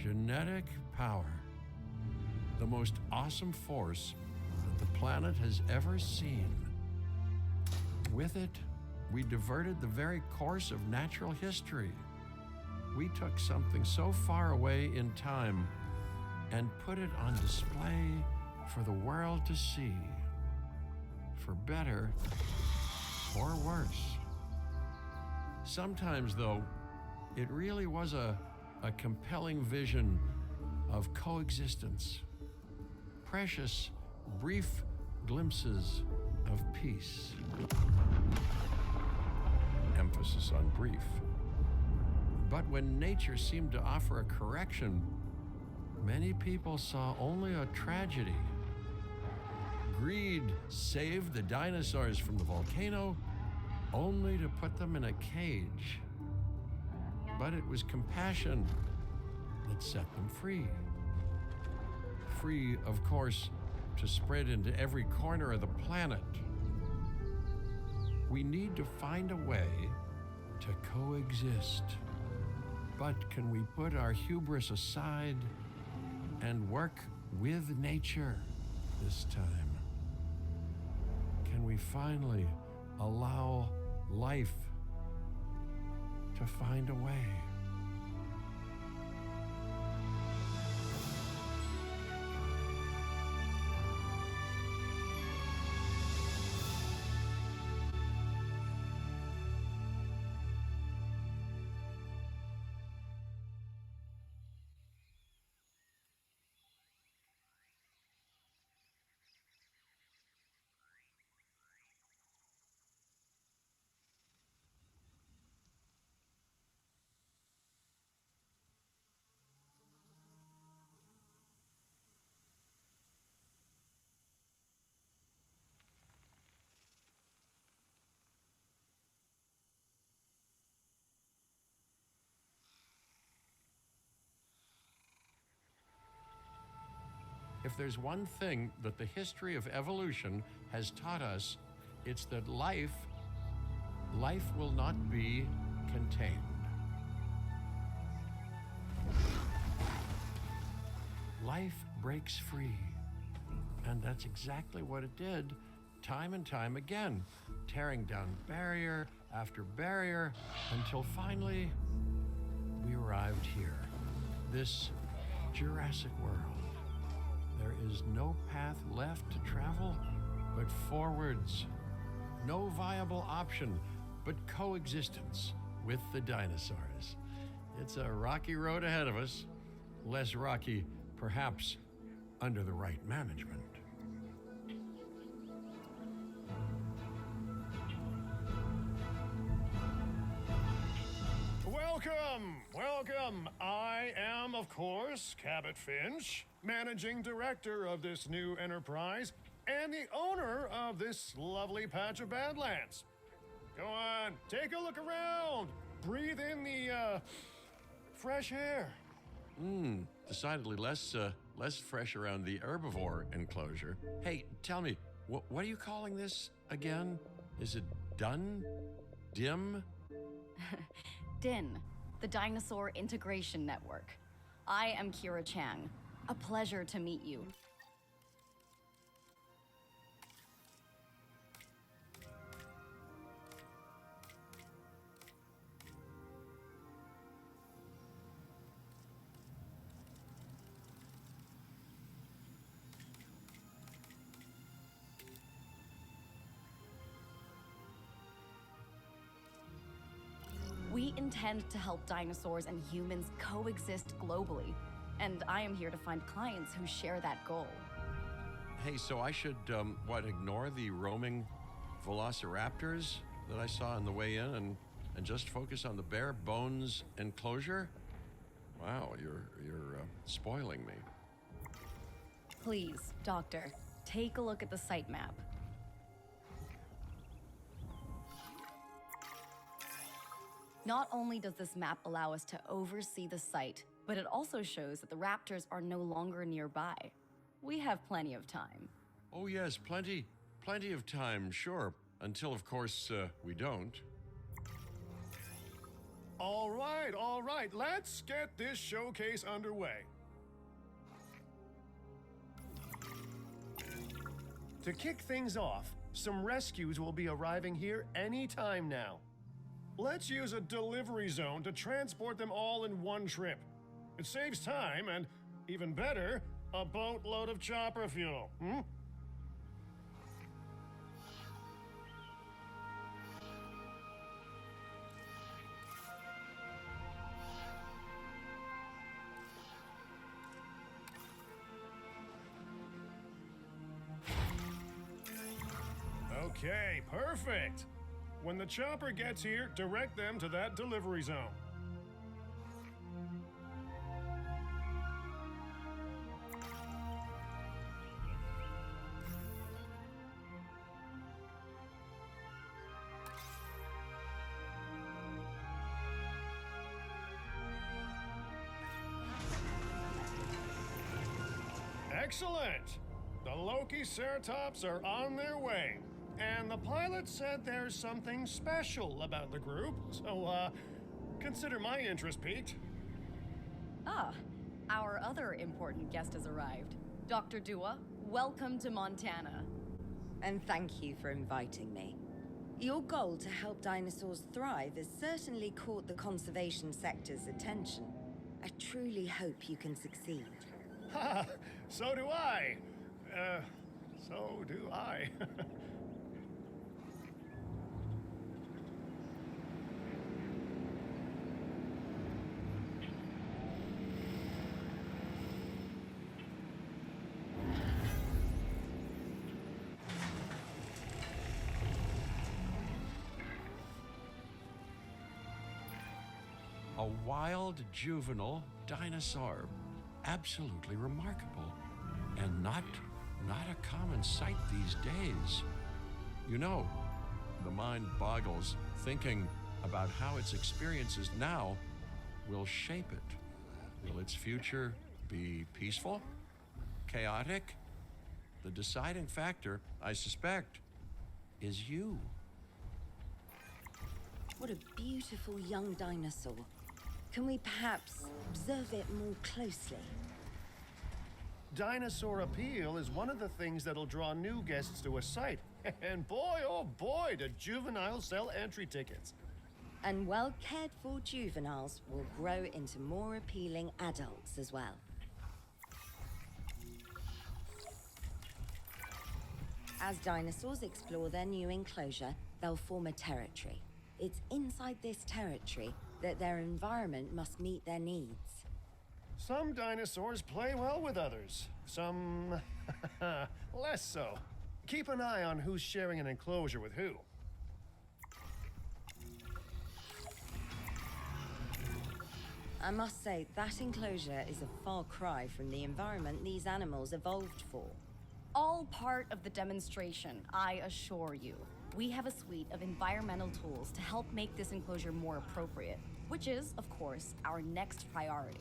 Genetic power. The most awesome force that the planet has ever seen. With it, we diverted the very course of natural history. We took something so far away in time and put it on display for the world to see. For better or worse. Sometimes, though, it really was a compelling vision of coexistence. Precious, brief glimpses of peace. Emphasis on brief. But when nature seemed to offer a correction, many people saw only a tragedy. Greed saved the dinosaurs from the volcano, only to put them in a cage. But it was compassion that set them free. Free, of course, to spread into every corner of the planet. We need to find a way to coexist. But can we put our hubris aside and work with nature this time? Can we finally allow life to find a way? If there's one thing that the history of evolution has taught us, it's that life will not be contained. Life breaks free. And that's exactly what it did, time and time again, tearing down barrier after barrier, until finally we arrived here, this Jurassic world. There is no path left to travel but forwards. No viable option but coexistence with the dinosaurs. It's a rocky road ahead of us. Less rocky, perhaps, under the right management. Welcome. I am, of course, Cabot Finch, managing director of this new enterprise and the owner of this lovely patch of Badlands. Go on, take a look around. Breathe in the, fresh air. Decidedly less fresh around the herbivore enclosure. Hey, tell me, what are you calling this again? Is it done? Dim? DIN, the Dinosaur Integration Network. I am Kira Chang. A pleasure to meet you. We intend to help dinosaurs and humans coexist globally, and I am here to find clients who share that goal. Hey, so I should, ignore the roaming velociraptors that I saw on the way in and just focus on the bare bones enclosure? Wow, you're spoiling me. Please, Doctor, take a look at the site map. Not only does this map allow us to oversee the site, but it also shows that the raptors are no longer nearby. We have plenty of time. Oh yes, plenty of time, sure. Until, of course, we don't. All right, let's get this showcase underway. To kick things off, some rescues will be arriving here any time now. Let's use a delivery zone to transport them all in one trip. It saves time and, even better, a boatload of chopper fuel. Okay, perfect. When the chopper gets here, direct them to that delivery zone. Excellent! The Loki Ceratops are on their way. And the pilot said there's something special about the group, so, consider my interest piqued. Ah, our other important guest has arrived. Dr. Dua, welcome to Montana. And thank you for inviting me. Your goal to help dinosaurs thrive has certainly caught the conservation sector's attention. I truly hope you can succeed. Ha! So do I. So do I. A wild juvenile dinosaur. Absolutely remarkable. And not a common sight these days. You know, the mind boggles thinking about how its experiences now will shape it. Will its future be peaceful? Chaotic? The deciding factor, I suspect, is you. What a beautiful young dinosaur. Can we perhaps observe it more closely? Dinosaur appeal is one of the things that'll draw new guests to a site. And boy, oh boy, do juveniles sell entry tickets. And well-cared-for juveniles will grow into more appealing adults as well. As dinosaurs explore their new enclosure, they'll form a territory. It's inside this territory that their environment must meet their needs. Some dinosaurs play well with others. Some less so. Keep an eye on who's sharing an enclosure with who. I must say, that enclosure is a far cry from the environment these animals evolved for. All part of the demonstration, I assure you. We have a suite of environmental tools to help make this enclosure more appropriate, which is, of course, our next priority.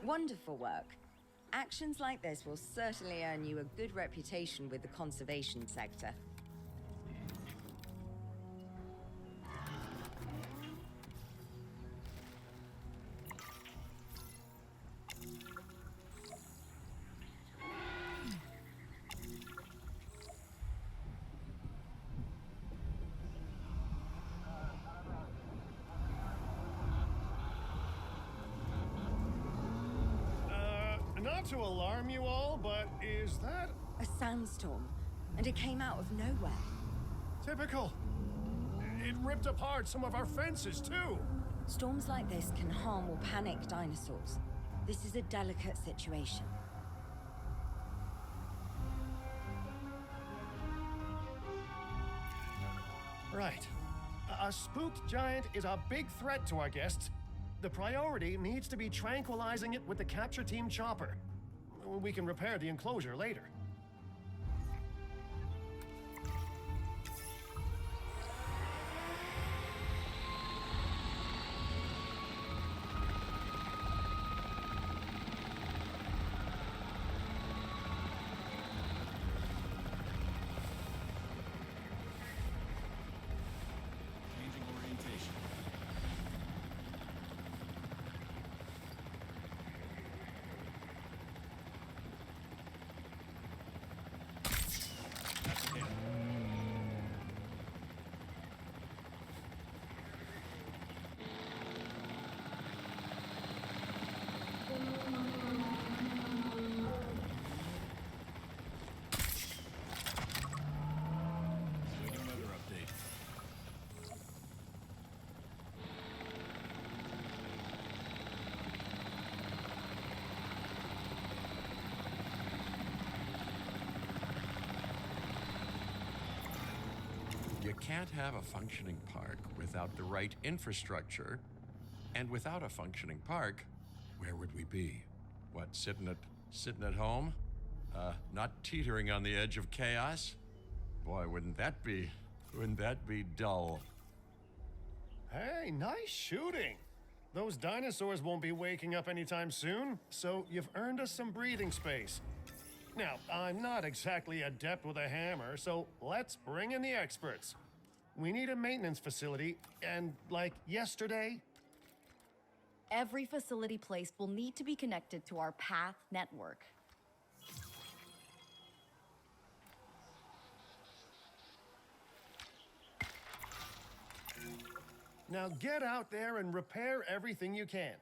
Wonderful work. Actions like this will certainly earn you a good reputation with the conservation sector. Not to alarm you all, but is that A sandstorm, and it came out of nowhere. typical? It ripped apart some of our fences, too. Storms like this can harm or panic dinosaurs. This is a delicate situation. Right. A spooked giant is a big threat to our guests. The priority needs to be tranquilizing it with the capture team chopper. We can repair the enclosure later. Changing orientation. That's a hit. Waiting weather update. You can't have a functioning park without the right infrastructure. And without a functioning park, where would we be? What, sitting at home? Not teetering on the edge of chaos? Boy, wouldn't that be dull? Hey, nice shooting. Those dinosaurs won't be waking up anytime soon, so you've earned us some breathing space. Now, I'm not exactly adept with a hammer, so let's bring in the experts. We need a maintenance facility, and like yesterday, Every facility placed will need to be connected to our path network. now get out there and repair everything you can.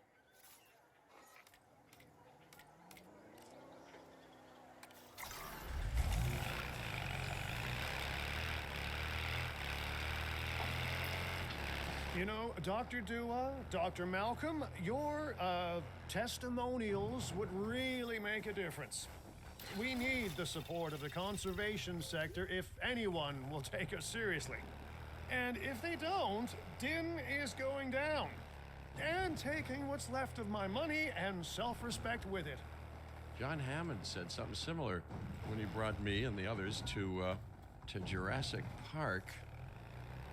You know, Dr. Dua, Dr. Malcolm, your testimonials would really make a difference. We need the support of the conservation sector if anyone will take us seriously. And if they don't, Din is going down. And taking what's left of my money and self-respect with it. John Hammond said something similar when he brought me and the others to Jurassic Park.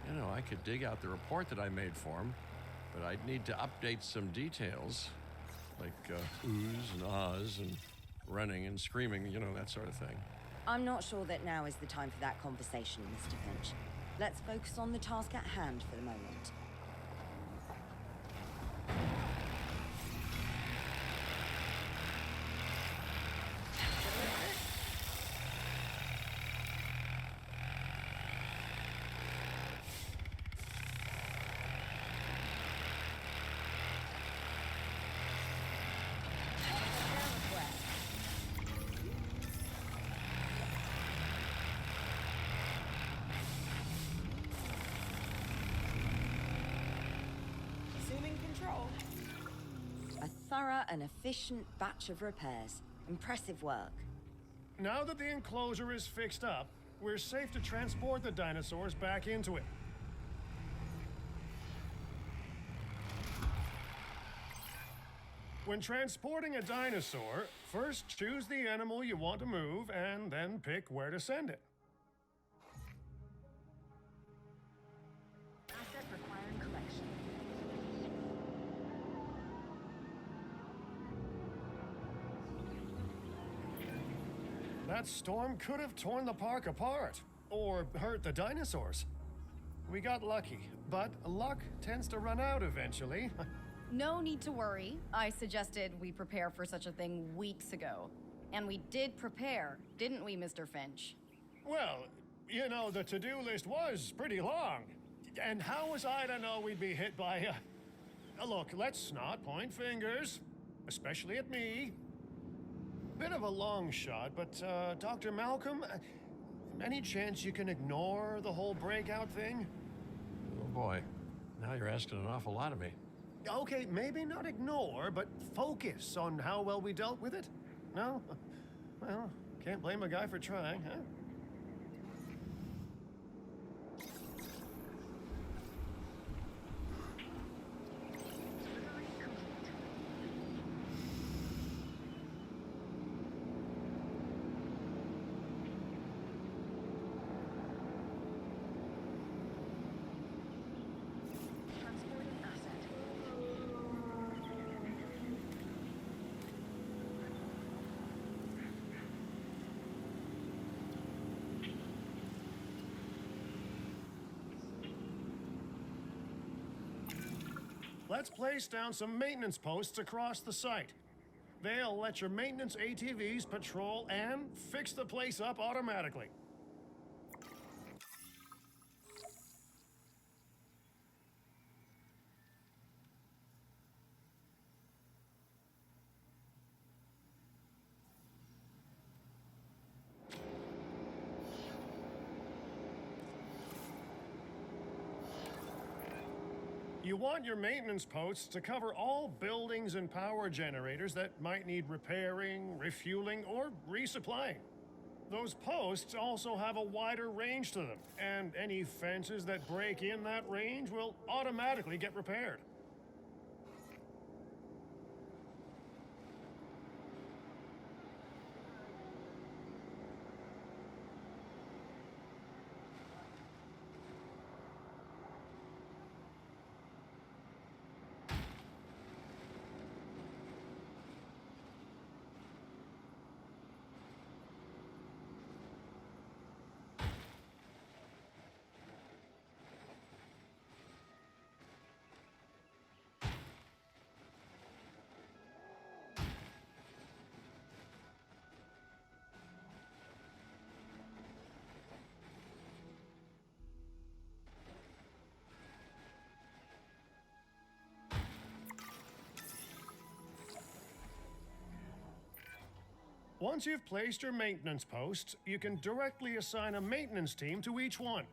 You know, I could dig out the report that I made for him, but I'd need to update some details, like oohs and ahs and running and screaming, you know, that sort of thing. I'm not sure that now is the time for that conversation, Mr. Finch. Let's focus on the task at hand for the moment. Assuming control. A thorough and efficient batch of repairs. Impressive work. Now that the enclosure is fixed up, we're safe to transport the dinosaurs back into it. When transporting a dinosaur, first choose the animal you want to move and then pick where to send it. Asset required collection. That storm could have torn the park apart or hurt the dinosaurs. We got lucky, but luck tends to run out eventually. No need to worry. I suggested we prepare for such a thing weeks ago. And we did prepare, didn't we, Mr. Finch? Well, you know, the to-do list was pretty long. And how was I to know we'd be hit by a... Look, let's not point fingers, especially at me. Bit of a long shot, but, Dr. Malcolm, any chance you can ignore the whole breakout thing? Oh boy, now you're asking an awful lot of me. Okay, maybe not ignore, but focus on how well we dealt with it? No? Well, can't blame a guy for trying, huh? Let's place down some maintenance posts across the site. They'll let your maintenance ATVs patrol and fix the place up automatically. You want your maintenance posts to cover all buildings and power generators that might need repairing, refueling, or resupplying. Those posts also have a wider range to them, and any fences that break in that range will automatically get repaired. Once you've placed your maintenance posts, you can directly assign a maintenance team to each one.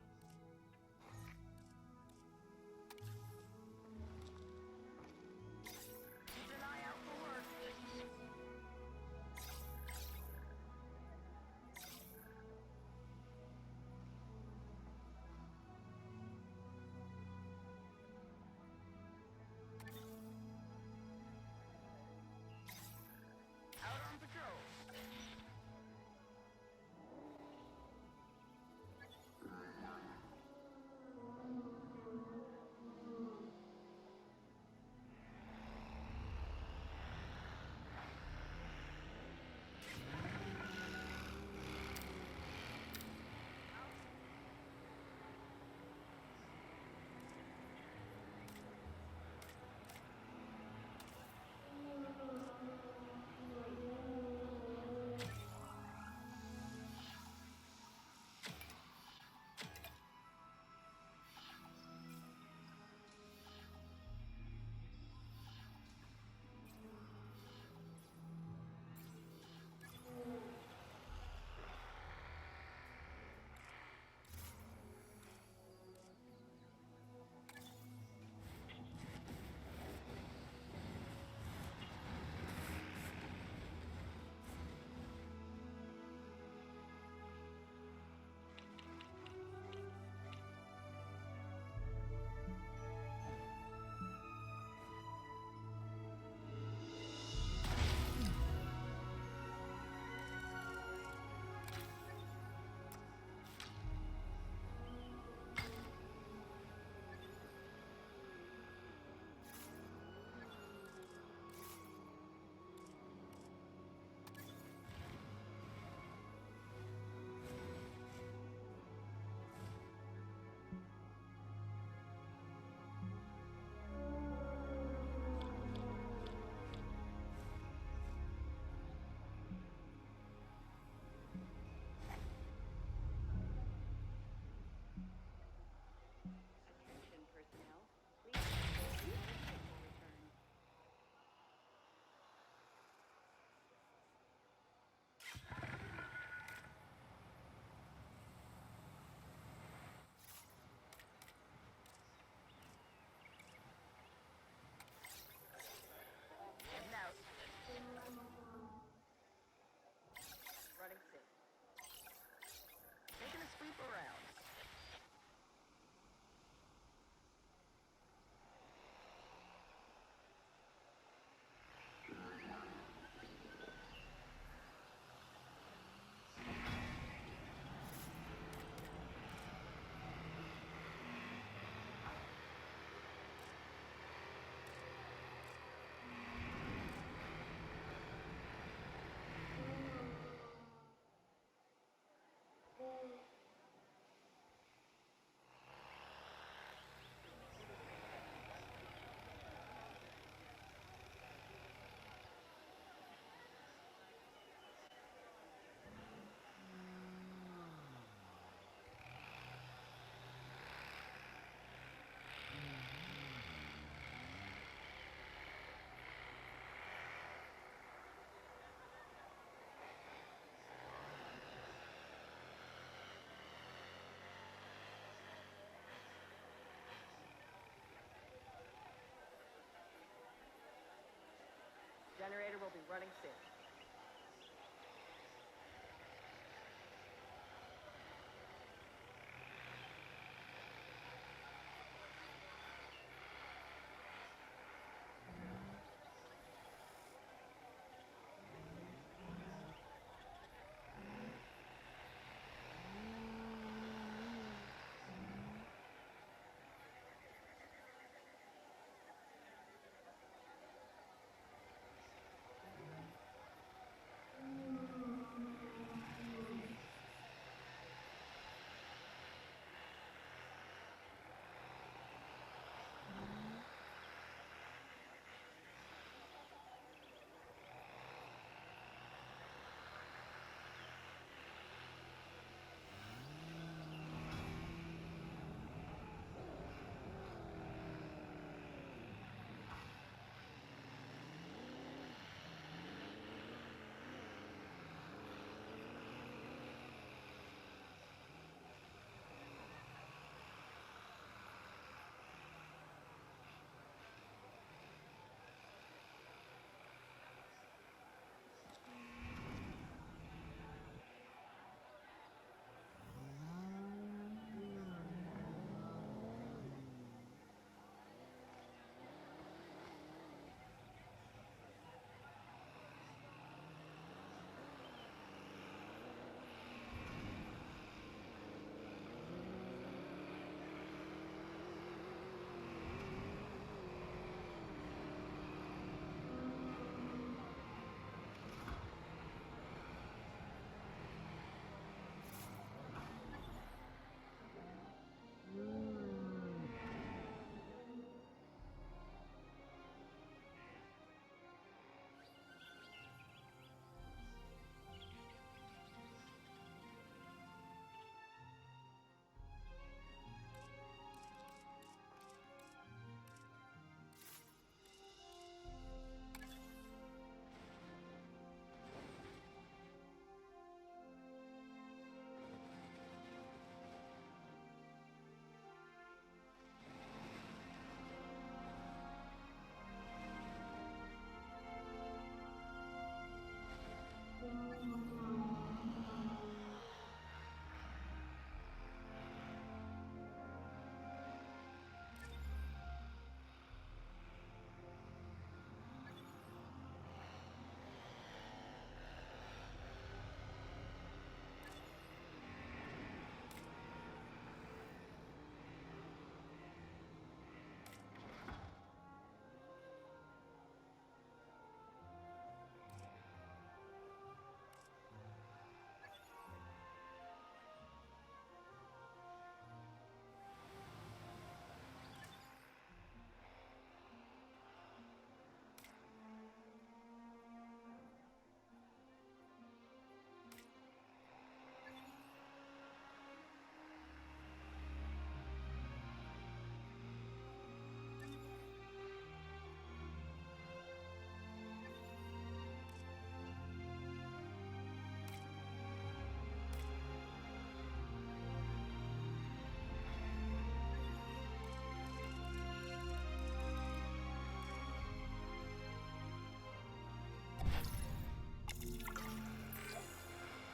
will be running soon.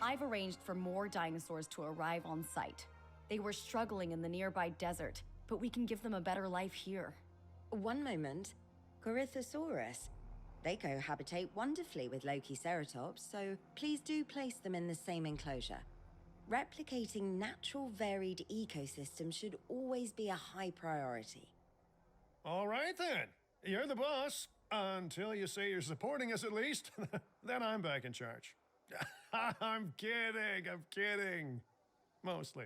I've arranged for more dinosaurs to arrive on site. They were struggling in the nearby desert, but we can give them a better life here. One moment. Corythosaurus. They cohabitate wonderfully with Lokiceratops, so please do place them in the same enclosure. Replicating natural varied ecosystems should always be a high priority. All right then. You're the boss. Until you say you're supporting us at least. Then I'm back in charge. I'm kidding. I'm kidding. Mostly.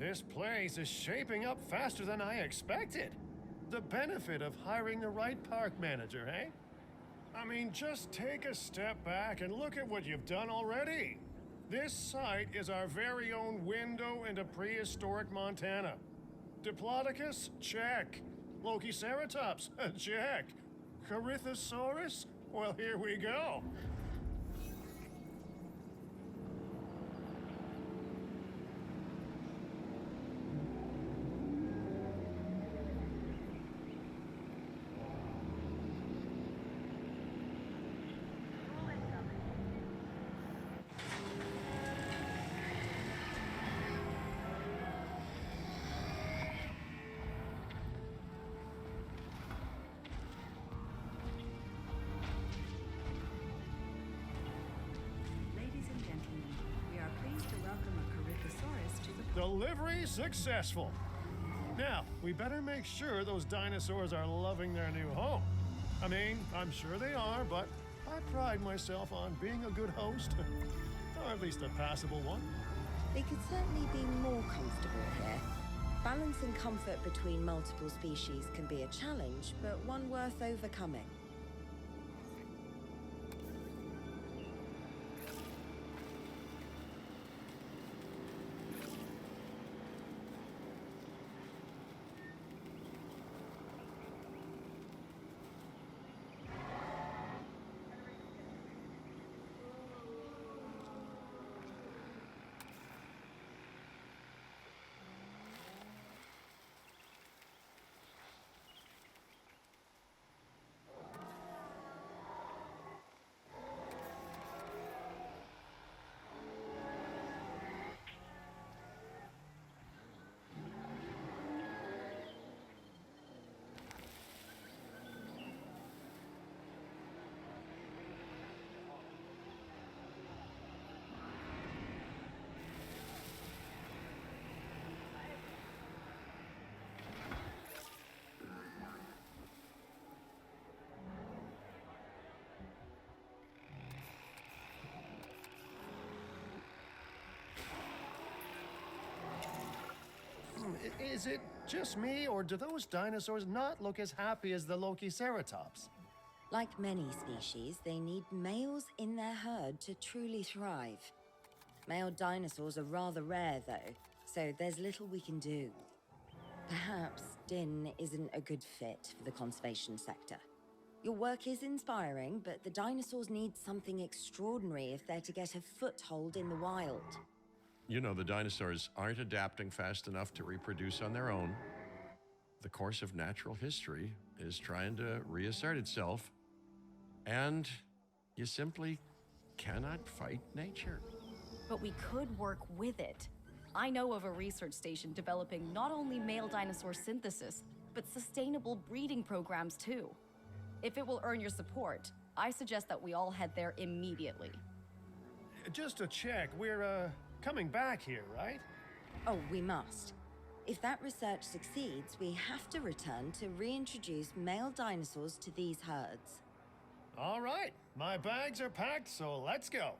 This place is shaping up faster than I expected. The benefit of hiring the right park manager, eh? I mean, just take a step back and look at what you've done already. This site is our very own window into prehistoric Montana. Diplodocus? Check. Lokiceratops? Check. Corythosaurus? Well, here we go. Ladies and gentlemen, we are pleased to welcome a Corythosaurus to the Delivery successful. Now, we better make sure those dinosaurs are loving their new home. I mean, I'm sure they are, but I pride myself on being a good host. Or at least a passable one. They could certainly be more comfortable here. Balancing comfort between multiple species can be a challenge, but one worth overcoming. Is it just me, or do those dinosaurs not look as happy as the Lokiceratops? Like many species, they need males in their herd to truly thrive. Male dinosaurs are rather rare, though, so there's little we can do. Perhaps Din isn't a good fit for the conservation sector. Your work is inspiring, but the dinosaurs need something extraordinary if they're to get a foothold in the wild. You know, the dinosaurs aren't adapting fast enough to reproduce on their own. The course of natural history is trying to reassert itself, and you simply cannot fight nature. But we could work with it. I know of a research station developing not only male dinosaur synthesis, but sustainable breeding programs too. If it will earn your support, I suggest that we all head there immediately. Just to check, we're, coming back here, right? Oh, we must. If that research succeeds, we have to return to reintroduce male dinosaurs to these herds. All right, my bags are packed, so let's go.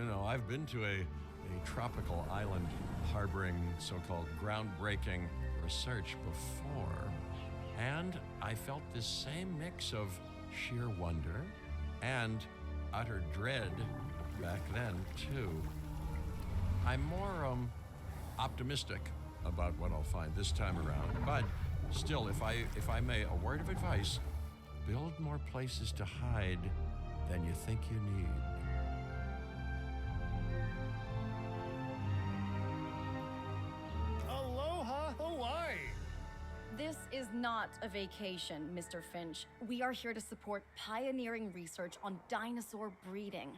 You know, I've been to a tropical island harboring so-called groundbreaking research before, and I felt this same mix of sheer wonder and utter dread back then, too. I'm more optimistic about what I'll find this time around, but still, if I may, a word of advice: build more places to hide than you think you need. Aloha Hawaii! This is not a vacation, Mr. Finch. We are here to support pioneering research on dinosaur breeding.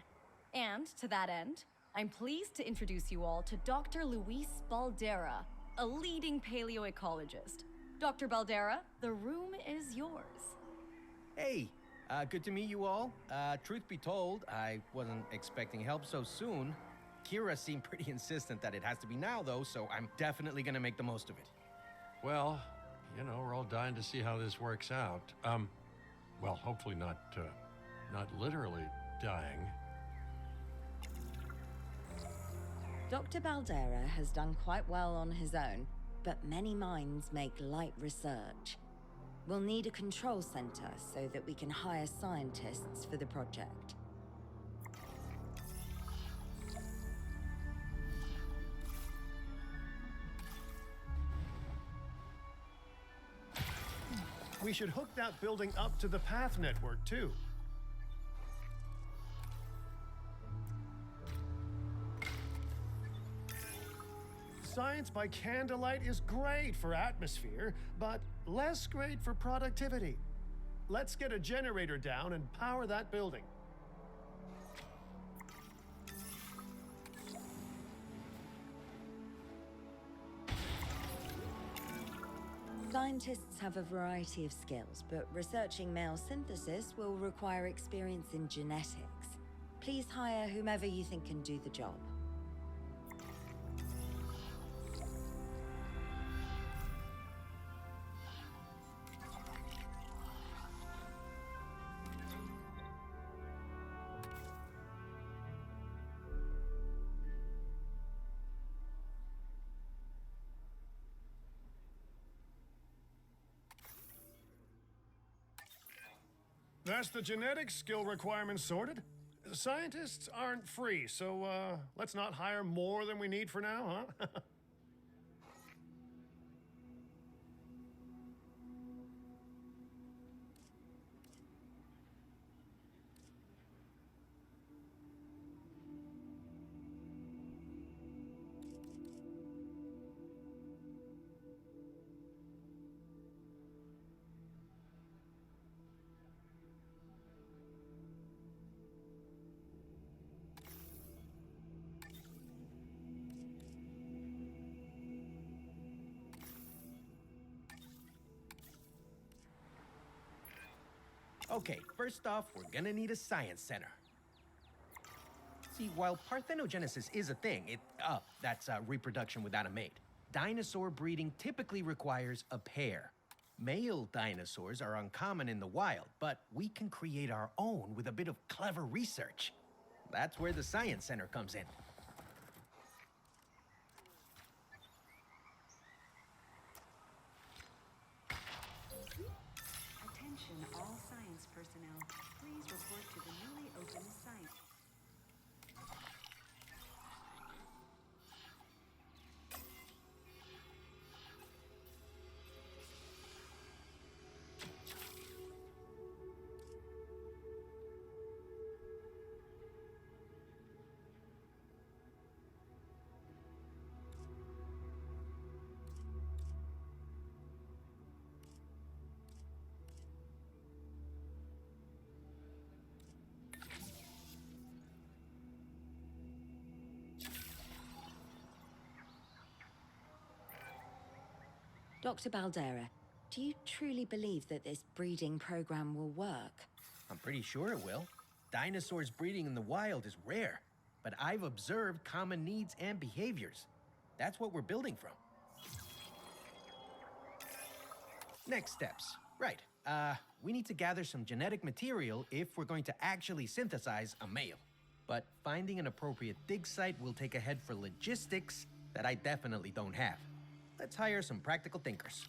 And to that end, I'm pleased to introduce you all to Dr. Luis Baldera, a leading paleoecologist. Dr. Baldera, the room is yours. Hey, good to meet you all. Truth be told, I wasn't expecting help so soon. Kira seemed pretty insistent that it has to be now, though, so I'm definitely gonna make the most of it. Well, you know, we're all dying to see how this works out. Well, hopefully not literally dying. Dr. Baldera has done quite well on his own, but many minds make light research. We'll need a control center so that we can hire scientists for the project. We should hook that building up to the path network, too. Science by candlelight is great for atmosphere, but less great for productivity. Let's get a generator down and power that building. Scientists have a variety of skills, but researching male synthesis will require experience in genetics. Please hire whomever you think can do the job. That's the genetic skill requirements sorted. Scientists aren't free, so let's not hire more than we need for now, huh? Okay, first off, we're gonna need a science center. See, while parthenogenesis is a thing, that's reproduction without a mate. Dinosaur breeding typically requires a pair. Male dinosaurs are uncommon in the wild, but we can create our own with a bit of clever research. That's where the science center comes in. Attention all science personnel. Please report to the newly opened science. Dr. Baldera, do you truly believe that this breeding program will work? I'm pretty sure it will. Dinosaurs breeding in the wild is rare, but I've observed common needs and behaviors. That's what we're building from. Next steps. Right. We need to gather some genetic material if we're going to actually synthesize a male. But finding an appropriate dig site will take a head for logistics that I definitely don't have. Let's hire some practical thinkers.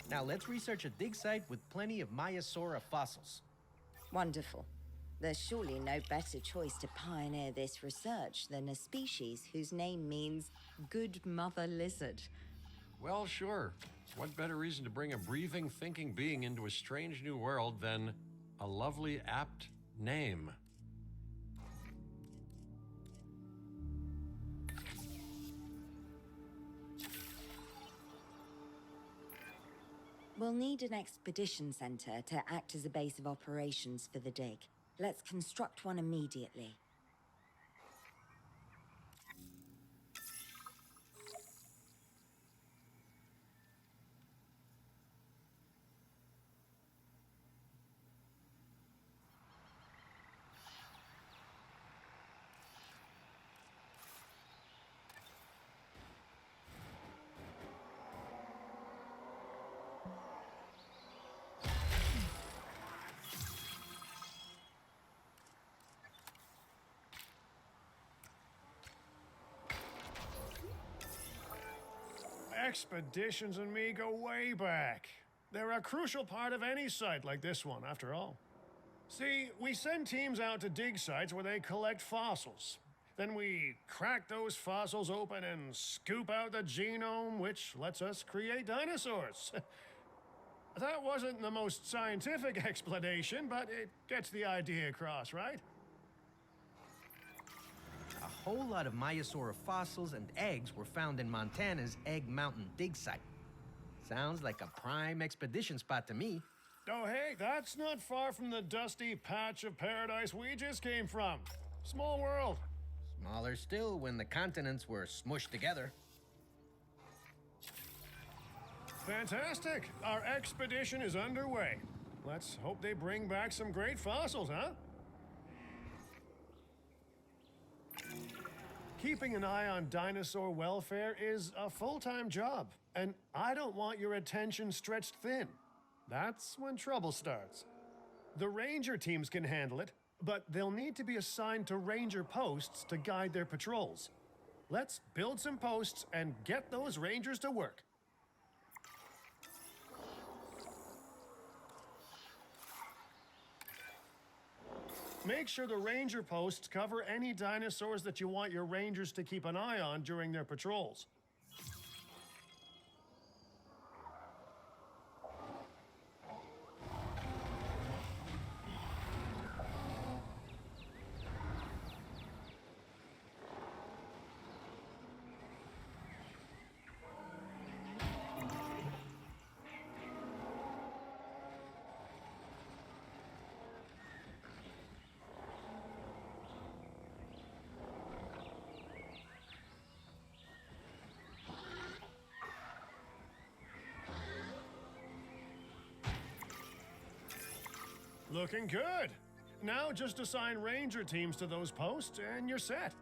Now let's research a dig site with plenty of Maiasaura fossils. Wonderful. There's surely no better choice to pioneer this research than a species whose name means good mother lizard. Well, sure. What better reason to bring a breathing, thinking being into a strange new world than a lovely, apt name? We'll need an expedition center to act as a base of operations for the dig. Let's construct one immediately. Expeditions and me go way back. They're a crucial part of any site like this one, after all. See, we send teams out to dig sites where they collect fossils. Then we crack those fossils open and scoop out the genome, which lets us create dinosaurs. That wasn't the most scientific explanation, but it gets the idea across, right? A whole lot of Maiasaura fossils and eggs were found in Montana's Egg Mountain dig site. Sounds like a prime expedition spot to me. Oh, hey, that's not far from the dusty patch of paradise we just came from. Small world. Smaller still when the continents were smushed together. Fantastic. Our expedition is underway. Let's hope they bring back some great fossils, huh? Keeping an eye on dinosaur welfare is a full-time job, and I don't want your attention stretched thin. That's when trouble starts. The ranger teams can handle it, but they'll need to be assigned to ranger posts to guide their patrols. Let's build some posts and get those rangers to work. Make sure the ranger posts cover any dinosaurs that you want your rangers to keep an eye on during their patrols. Looking good. Now just assign ranger teams to those posts and you're set.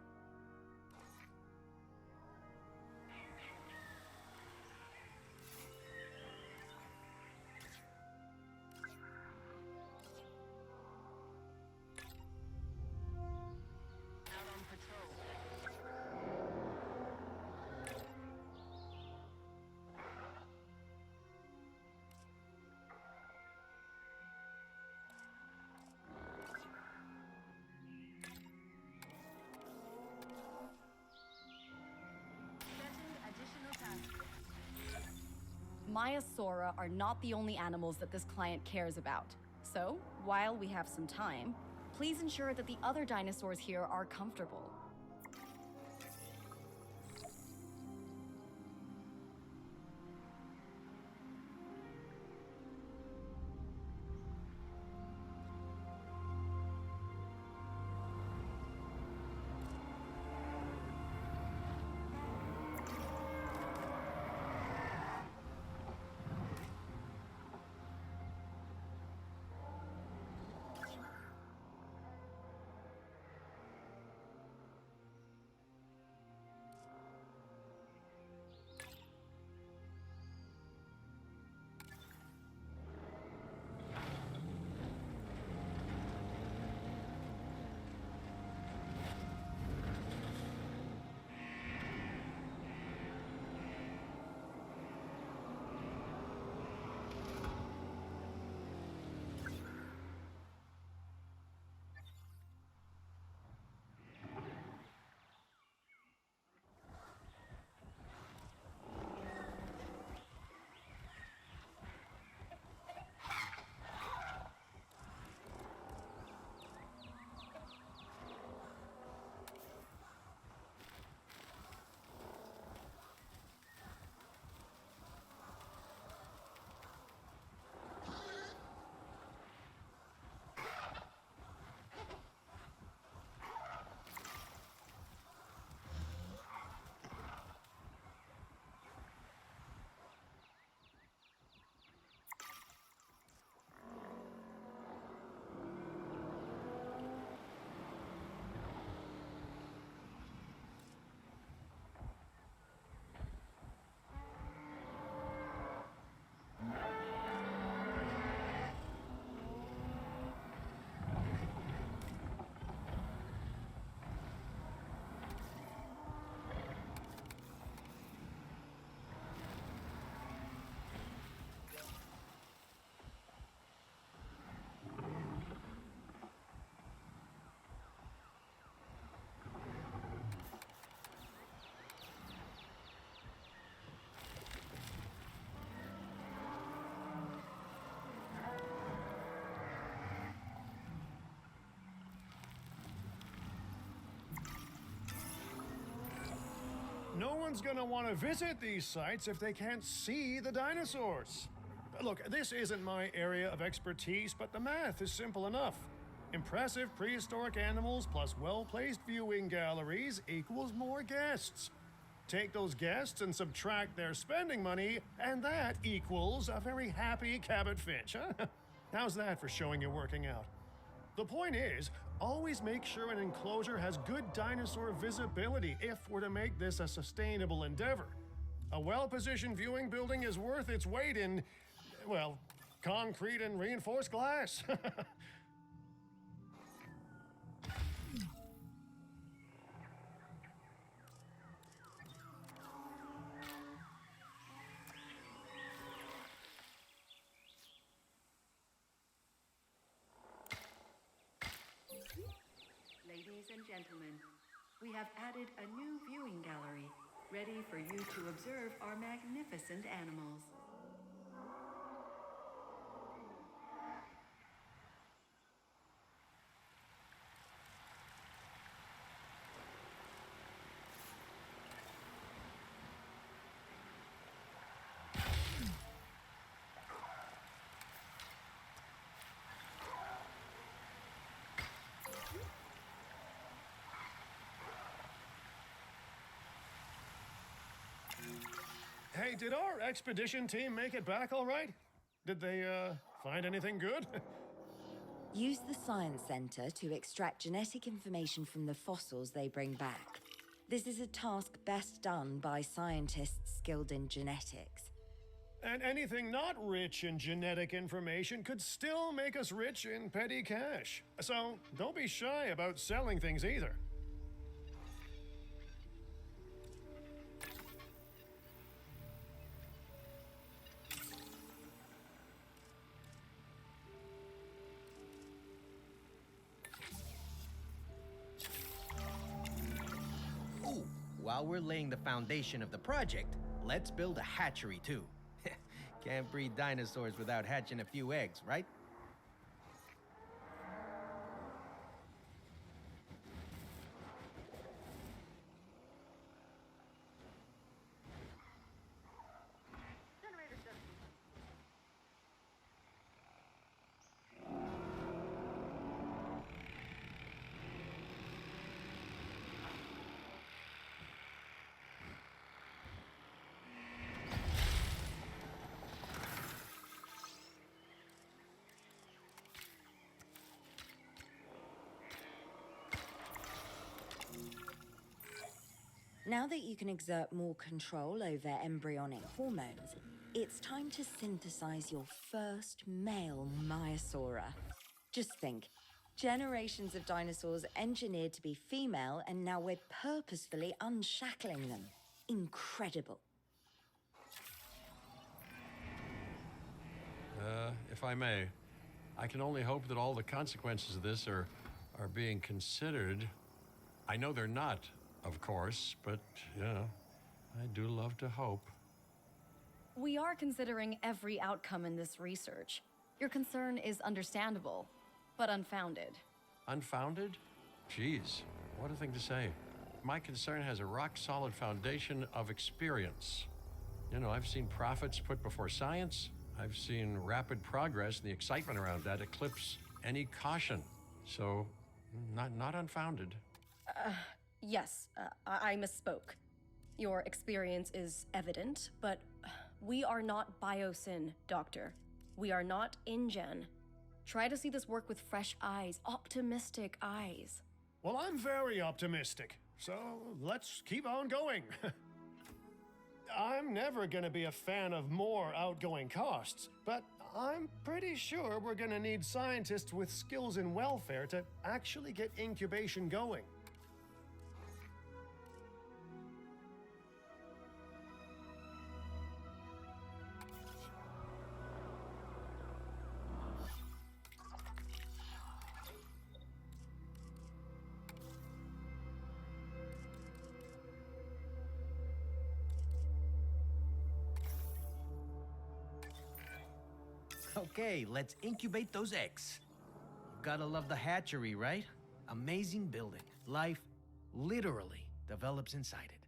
Maiasaura are not the only animals that this client cares about. So, while we have some time, please ensure that the other dinosaurs here are comfortable. no one's gonna want to visit these sites if they can't see the dinosaurs. Look, this isn't my area of expertise, but the math is simple enough. Impressive prehistoric animals plus well-placed viewing galleries equals more guests. Take those guests and subtract their spending money, and that equals a very happy Cabot Finch, huh? How's that for showing you working out? The point is, always make sure an enclosure has good dinosaur visibility if we're to make this a sustainable endeavor. A well-positioned viewing building is worth its weight in, well, concrete and reinforced glass. Ladies and gentlemen, we have added a new viewing gallery, ready for you to observe our magnificent animals. Hey, did our expedition team make it back all right? Did they, find anything good? Use the Science Center to extract genetic information from the fossils they bring back. This is a task best done by scientists skilled in genetics. And anything not rich in genetic information could still make us rich in petty cash. So don't be shy about selling things either. Ooh, while we're laying the foundation of the project, let's build a hatchery too. Can't breed dinosaurs without hatching a few eggs, right? Now that you can exert more control over embryonic hormones, it's time to synthesize your first male Maiasaura. Just think, generations of dinosaurs engineered to be female, and now we're purposefully unshackling them. Incredible. If I may, I can only hope that all the consequences of this are being considered. I know they're not, of course, but, I do love to hope. We are considering every outcome in this research. Your concern is understandable, but unfounded. Unfounded? Geez, what a thing to say. My concern has a rock-solid foundation of experience. I've seen profits put before science. I've seen rapid progress, and the excitement around that eclipse any caution. So, not unfounded. Yes, I misspoke. Your experience is evident, but we are not Biosyn, Doctor. We are not InGen. Try to see this work with fresh eyes, optimistic eyes. Well, I'm very optimistic, so let's keep on going. I'm never gonna be a fan of more outgoing costs, but I'm pretty sure we're gonna need scientists with skills in welfare to actually get incubation going. Okay, let's incubate those eggs. Gotta love the hatchery, right? Amazing building. Life literally develops inside it.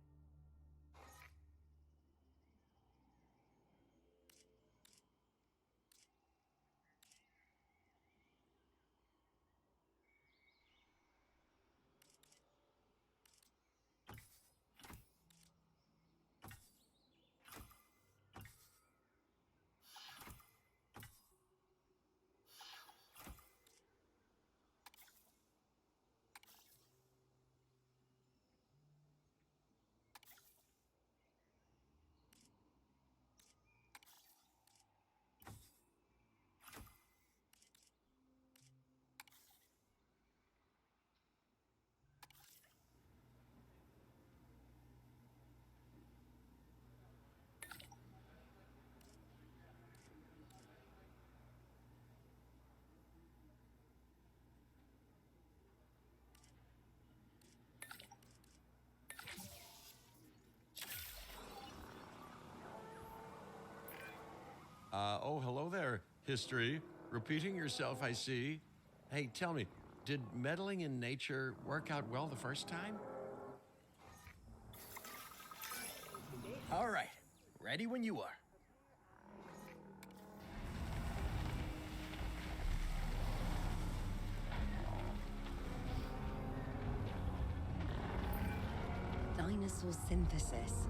History. Repeating yourself, I see. Hey, tell me, did meddling in nature work out well the first time? All right, ready when you are. Dinosaur synthesis.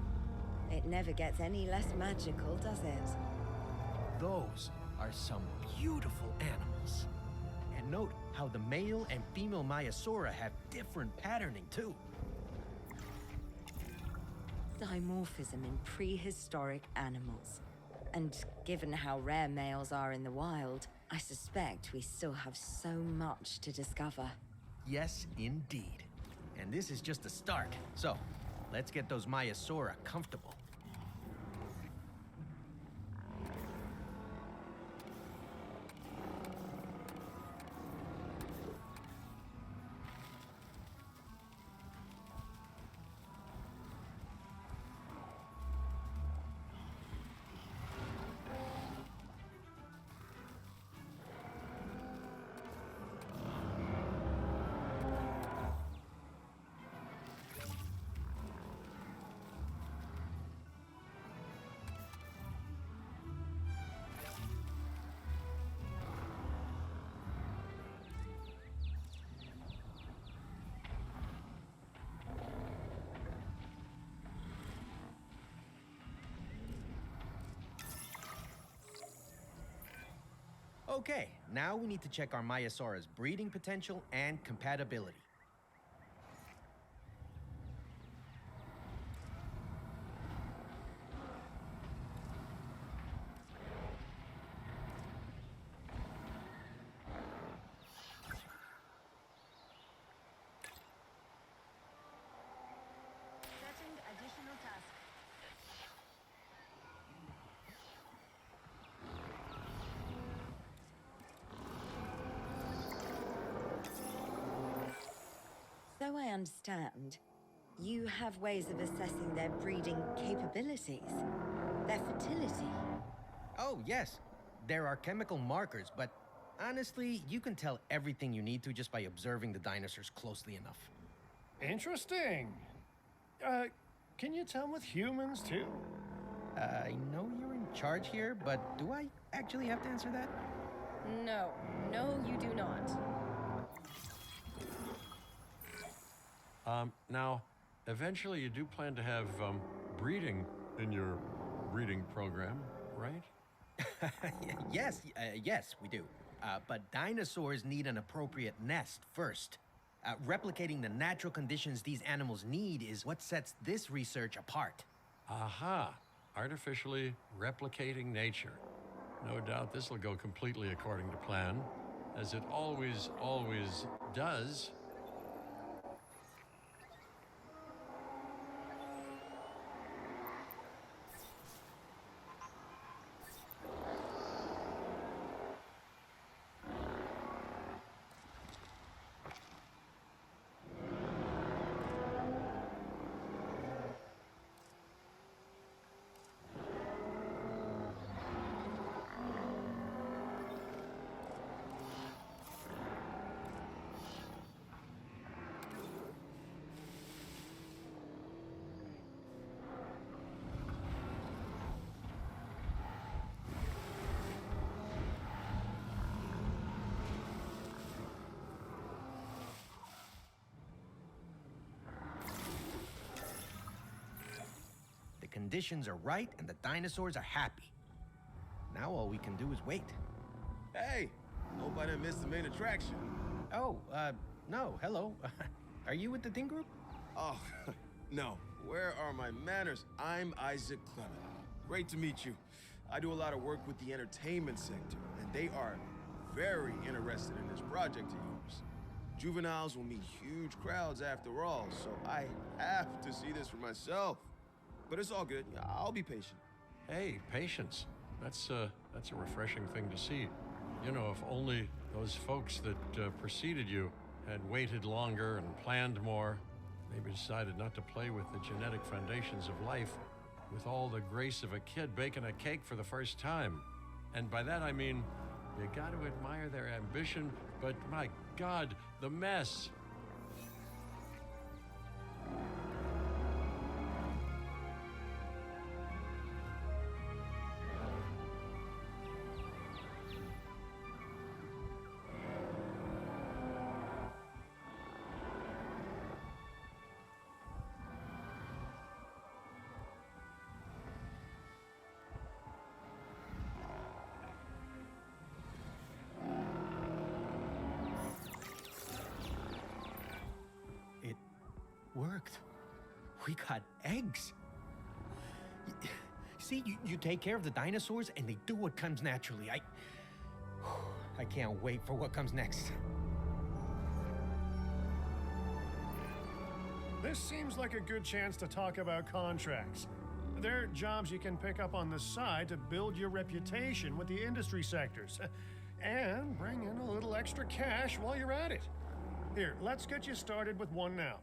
It never gets any less magical, does it? Those are some beautiful animals. And note how the male and female Maiasaura have different patterning too. Dimorphism in prehistoric animals. And given how rare males are in the wild, I suspect we still have so much to discover. Yes, indeed. And this is just the start. So, let's get those Maiasaura comfortable. Okay, now we need to check our Maiasaura's breeding potential and compatibility. Setting additional task. So I understand, you have ways of assessing their breeding capabilities, their fertility. Oh, yes. There are chemical markers, but honestly, you can tell everything you need to just by observing the dinosaurs closely enough. Interesting. Can you tell with humans too? I know you're in charge here, but do I actually have to answer that? No, no, you do not. Now, eventually you do plan to have breeding in your breeding program, right? Yes, we do. But dinosaurs need an appropriate nest first. Replicating the natural conditions these animals need is what sets this research apart. Aha! Artificially replicating nature. No doubt this will go completely according to plan, as it always does. The conditions are right and the dinosaurs are happy. Now all we can do is wait. Hey, hope I didn't miss the main attraction. Oh, no, hello. Are you with the Ding Group? Oh, no. Where are my manners? I'm Isaac Clement. Great to meet you. I do a lot of work with the entertainment sector, and they are very interested in this project of yours. Juveniles will meet huge crowds after all, so I have to see this for myself. But it's all good. I'll be patient. Hey, patience. That's a refreshing thing to see. You know, if only those folks that preceded you had waited longer and planned more, maybe decided not to play with the genetic foundations of life with all the grace of a kid baking a cake for the first time. And by that I mean You got to admire their ambition, but my God, the mess. It worked. We got eggs. See, you take care of the dinosaurs and they do what comes naturally. I can't wait for what comes next. This seems like a good chance to talk about contracts. They're jobs you can pick up on the side to build your reputation with the industry sectors. And bring in a little extra cash while you're at it. Here, let's get you started with one now.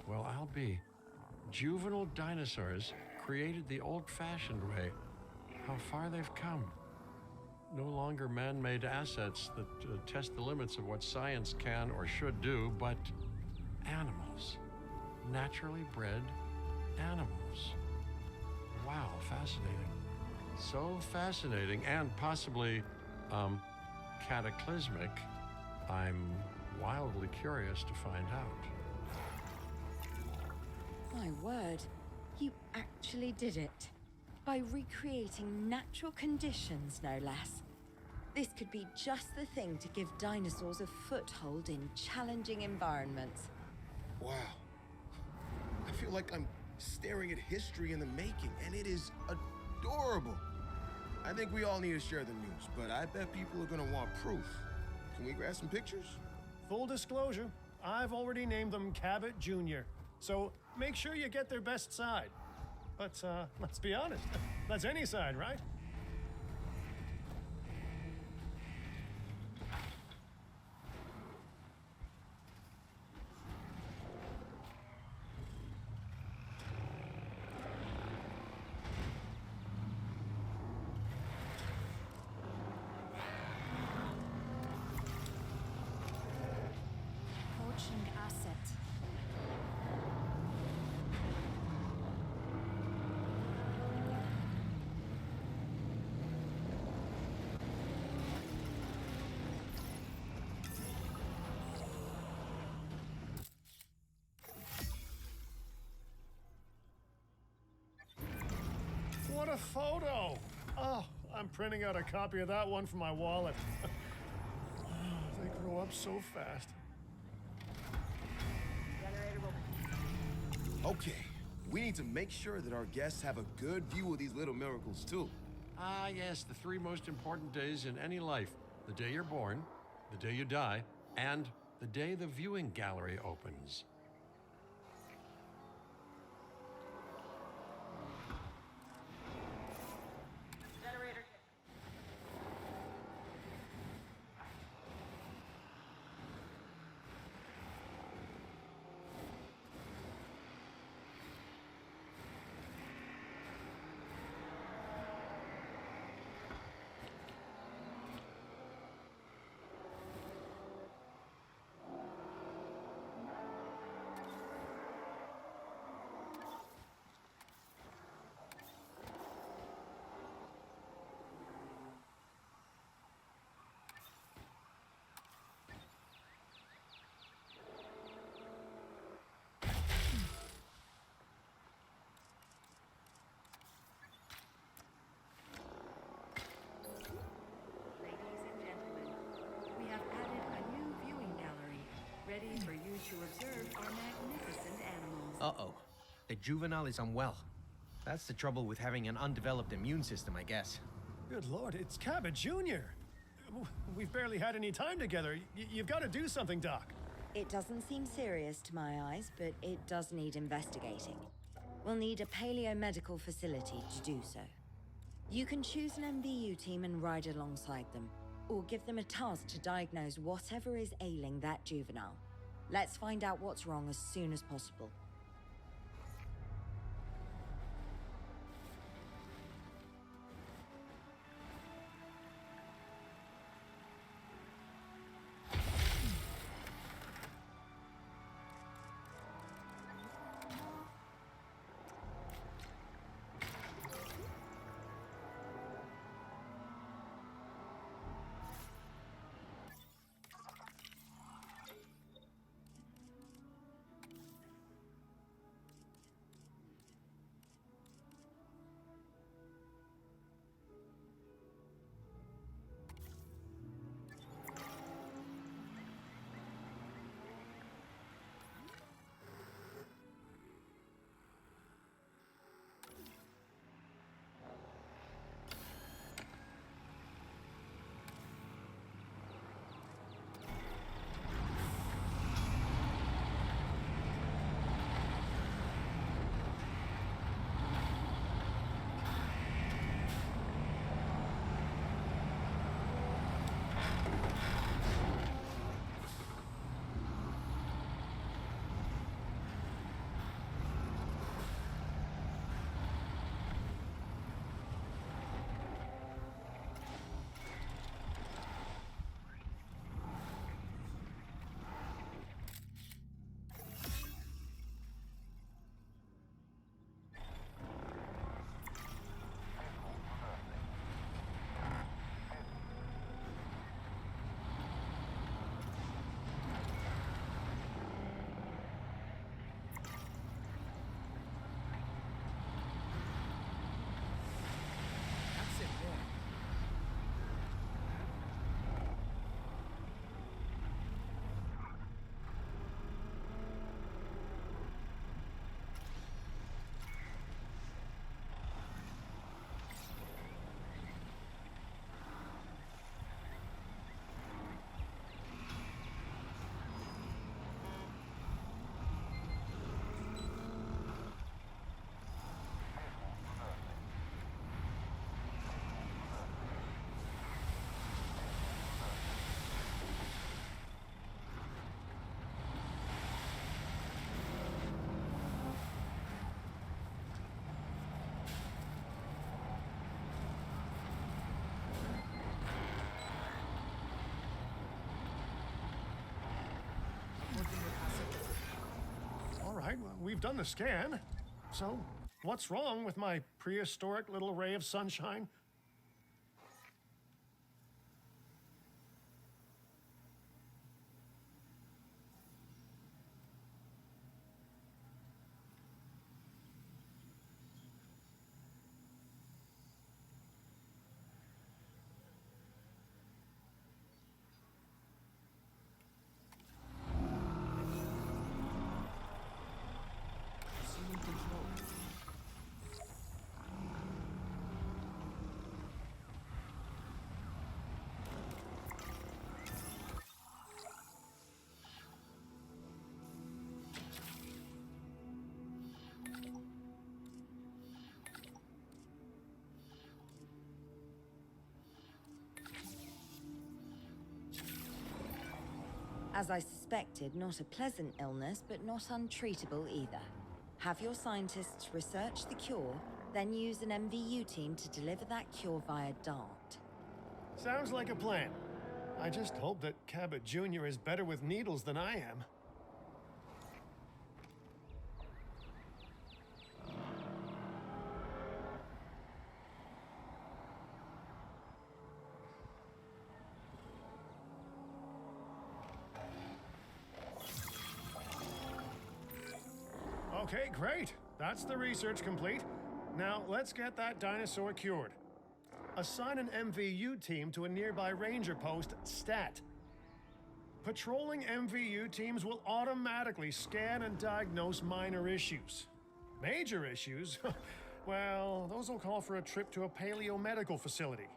Well, I'll be. Juvenile dinosaurs created the old-fashioned way. How far they've come. No longer man-made assets that test the limits of what science can or should do, but animals. Naturally bred animals. Wow, fascinating. So fascinating and possibly, cataclysmic. I'm wildly curious to find out. My word, you actually did it. By recreating natural conditions, no less. This could be just the thing to give dinosaurs a foothold in challenging environments. Wow. I feel like I'm staring at history in the making, and it is adorable. I think we all need to share the news, but I bet people are gonna want proof. Can we grab some pictures? Full disclosure, I've already named them Cabot Jr., so make sure you get their best side. But let's be honest, that's any side, right? a photo! Oh, I'm printing out a copy of that one for my wallet. They grow up so fast. Okay, we need to make sure that our guests have a good view of these little miracles, too. Ah, yes, the three most important days in any life: the day you're born, the day you die, and the day the viewing gallery opens. Ladies and gentlemen, we have added a new viewing gallery, ready for you to observe our magnificent animals. Uh-oh. The juvenile is unwell. That's the trouble with having an undeveloped immune system, I guess. Good Lord, it's Cabot Jr. We've barely had any time together. You've got to do something, Doc. It doesn't seem serious to my eyes, but it does need investigating. We'll need a paleo-medical facility to do so. You can choose an MVU team and ride alongside them, or give them a task to diagnose whatever is ailing that juvenile. Let's find out what's wrong as soon as possible. All right, well, we've done the scan. So, what's wrong with my prehistoric little ray of sunshine? As I suspected, not a pleasant illness, but not untreatable either. Have your scientists research the cure, then use an MVU team to deliver that cure via DART. Sounds like a plan. I just hope that Cabot Jr. is better with needles than I am. Okay, great. That's the research complete. Now, let's get that dinosaur cured. Assign an MVU team to a nearby ranger post, STAT. Patrolling MVU teams will automatically scan and diagnose minor issues. Major issues? Well, those will call for a trip to a paleomedical facility.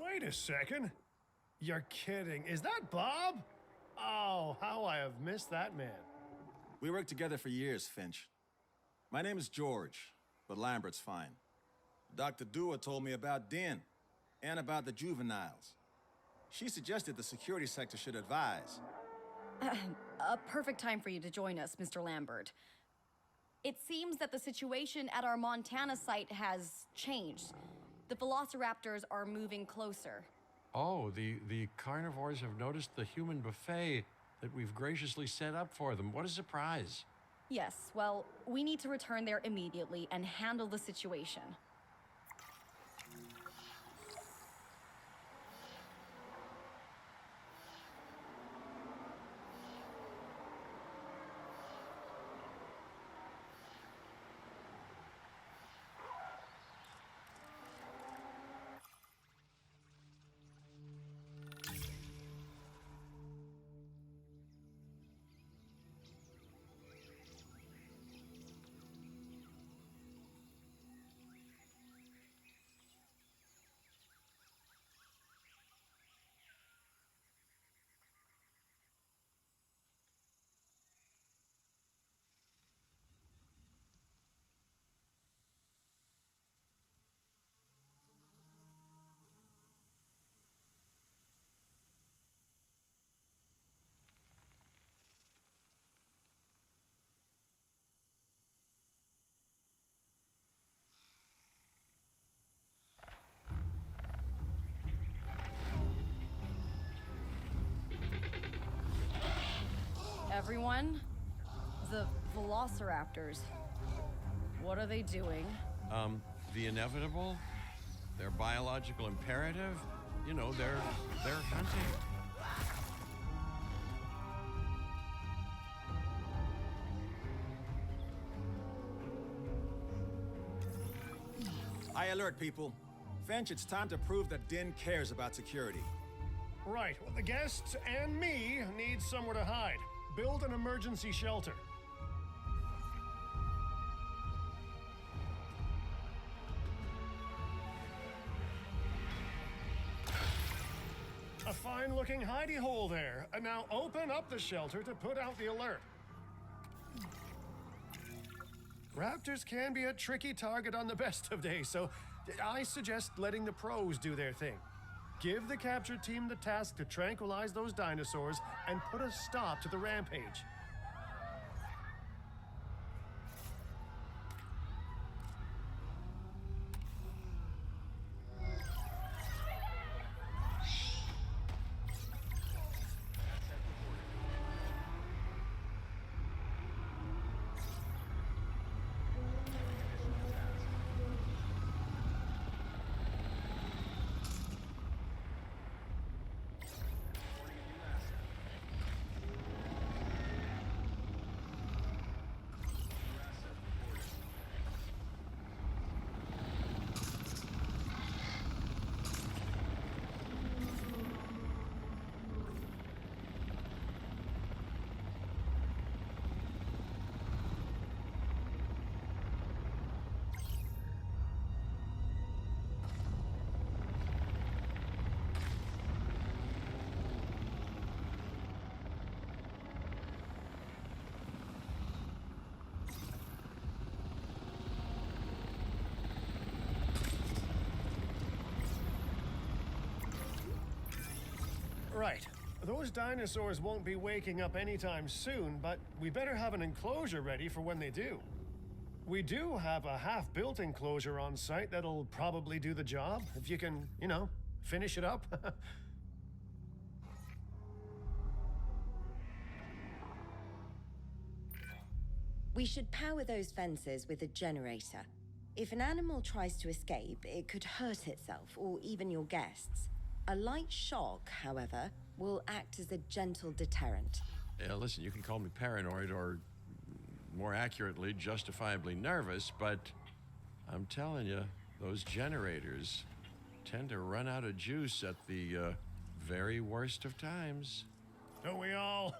Wait a second. You're kidding. Is that Bob? Oh, how I have missed that man. We worked together for years, Finch. My name is George, but Lambert's fine. Dr. Dua told me about Den and about the juveniles. She suggested the security sector should advise. A perfect time for you to join us, Mr. Lambert. It seems that the situation at our Montana site has changed. The velociraptors are moving closer. Oh, the carnivores have noticed the human buffet that we've graciously set up for them. What a surprise. Yes, well, we need to return there immediately and handle the situation. Everyone, the velociraptors. What are they doing? The inevitable, their biological imperative, you know, they're hunting. High alert, people. Finch, it's time to prove that Din cares about security. Right, well, the guests and me need somewhere to hide. Build an emergency shelter. A fine-looking hidey hole there. And now open up the shelter to put out the alert. Raptors can be a tricky target on the best of days, so I suggest letting the pros do their thing. Give the capture team the task to tranquilize those dinosaurs and put a stop to the rampage. Right. Those dinosaurs won't be waking up anytime soon, but we better have an enclosure ready for when they do. We do have a half-built enclosure on site that'll probably do the job, if you can, you know, finish it up. We should power those fences with a generator. If an animal tries to escape, it could hurt itself or even your guests. A light shock, however, will act as a gentle deterrent. Yeah, listen, you can call me paranoid or, more accurately, justifiably nervous, but I'm telling you, those generators tend to run out of juice at the very worst of times. Don't we all?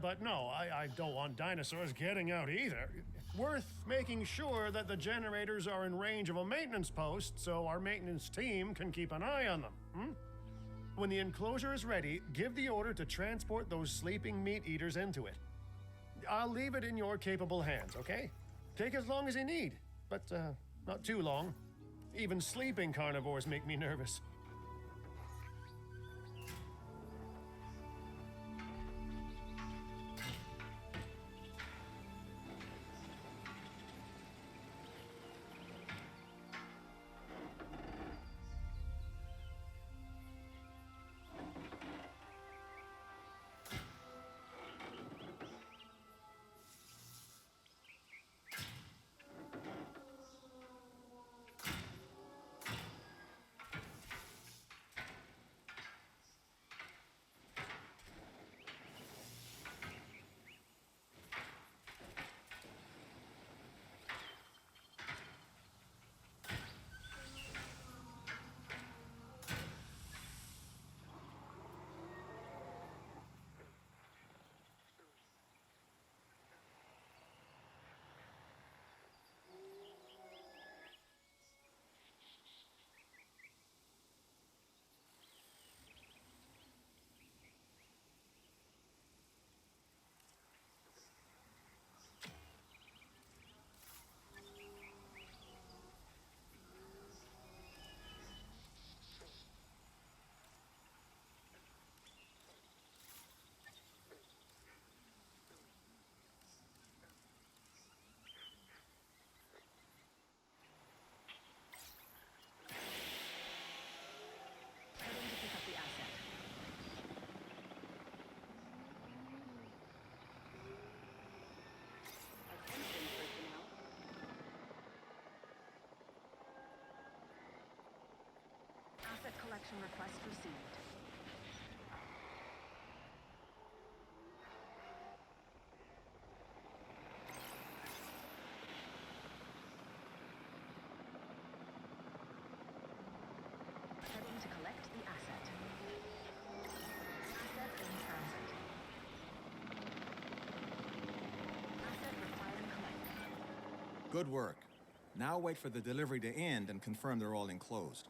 But no, I don't want dinosaurs getting out either. Worth making sure that the generators are in range of a maintenance post so our maintenance team can keep an eye on them. When the enclosure is ready, give the order to transport those sleeping meat eaters into it. I'll leave it in your capable hands, okay? Take as long as you need, but not too long. Even sleeping carnivores make me nervous. Transportation request received. Heading to collect the asset. Asset in transit. Asset requiring collected. Good work. Now wait for the delivery to end and confirm they're all enclosed.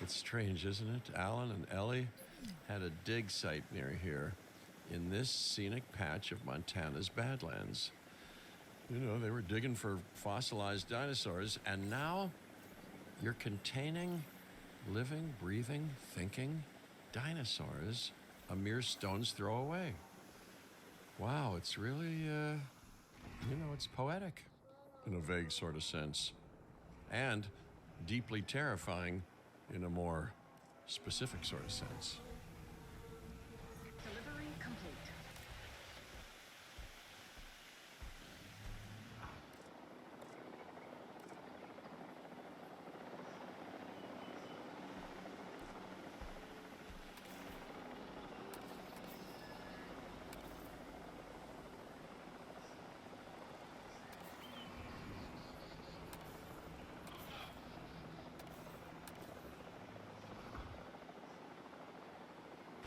It's strange, isn't it? Alan and Ellie had a dig site near here in this scenic patch of Montana's Badlands. You know, they were digging for fossilized dinosaurs, and now you're containing living, breathing, thinking dinosaurs a mere stone's throw away. Wow, it's really, it's poetic in a vague sort of sense, and deeply terrifying in a more specific sort of sense. Delivery complete.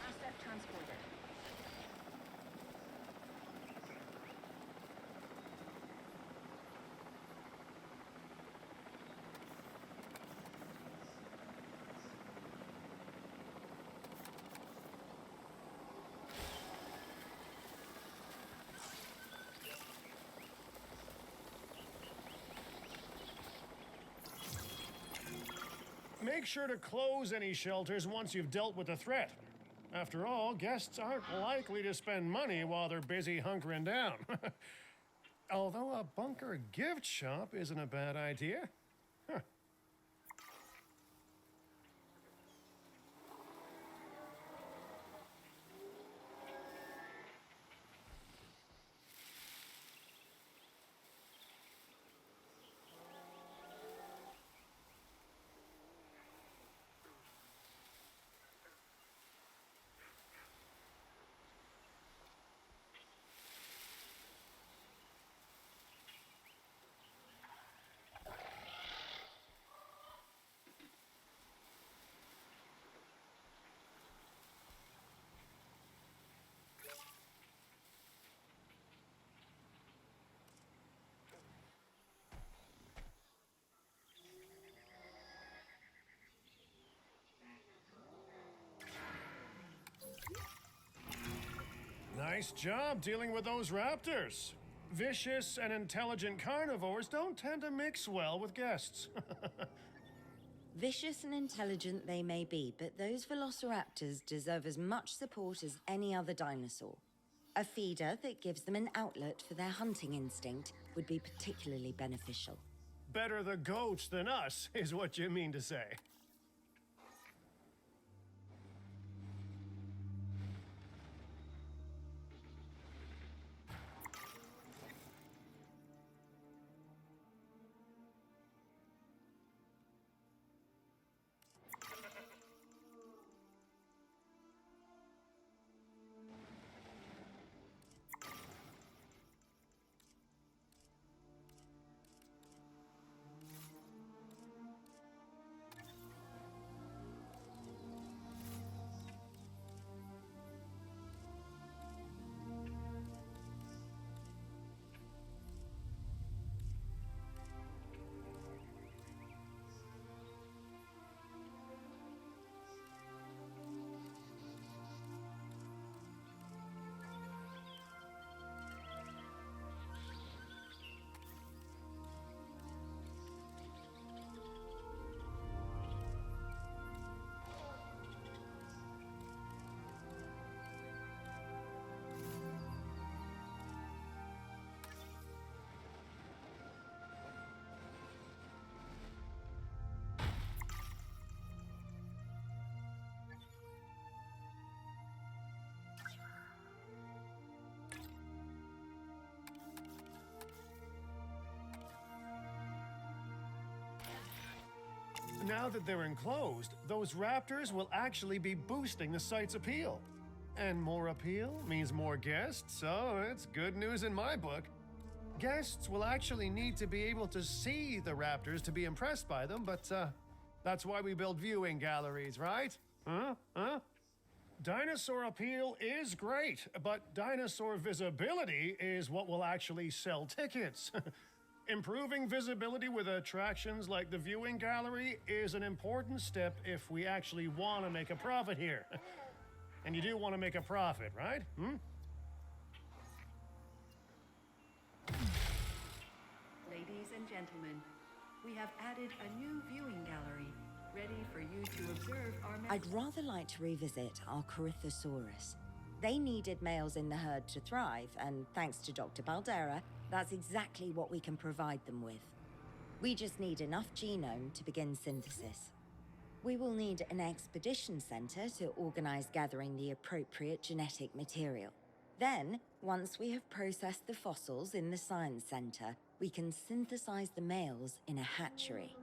Asset transported. Make sure to close any shelters once you've dealt with the threat. After all, guests aren't likely to spend money while they're busy hunkering down. Although a bunker gift shop isn't a bad idea. Huh. Nice job dealing with those raptors. Vicious and intelligent carnivores don't tend to mix well with guests. Vicious and intelligent they may be, but those velociraptors deserve as much support as any other dinosaur. A feeder that gives them an outlet for their hunting instinct would be particularly beneficial. Better the goats than us, is what you mean to say. now that they're enclosed, those raptors will actually be boosting the site's appeal. And more appeal means more guests, so it's good news in my book. Guests will actually need to be able to see the raptors to be impressed by them, but that's why we build viewing galleries, right? Huh? Dinosaur appeal is great, but dinosaur visibility is what will actually sell tickets. Improving visibility with attractions like the viewing gallery is an important step if we actually want to make a profit here. And you do want to make a profit, right? Ladies and gentlemen, we have added a new viewing gallery, ready for you to observe our... I'd rather like to revisit our Corythosaurus. They needed males in the herd to thrive, and thanks to Dr. Baldera, that's exactly what we can provide them with. We just need enough genome to begin synthesis. We will need an expedition center to organize gathering the appropriate genetic material. Then, once we have processed the fossils in the science center, we can synthesize the males in a hatchery.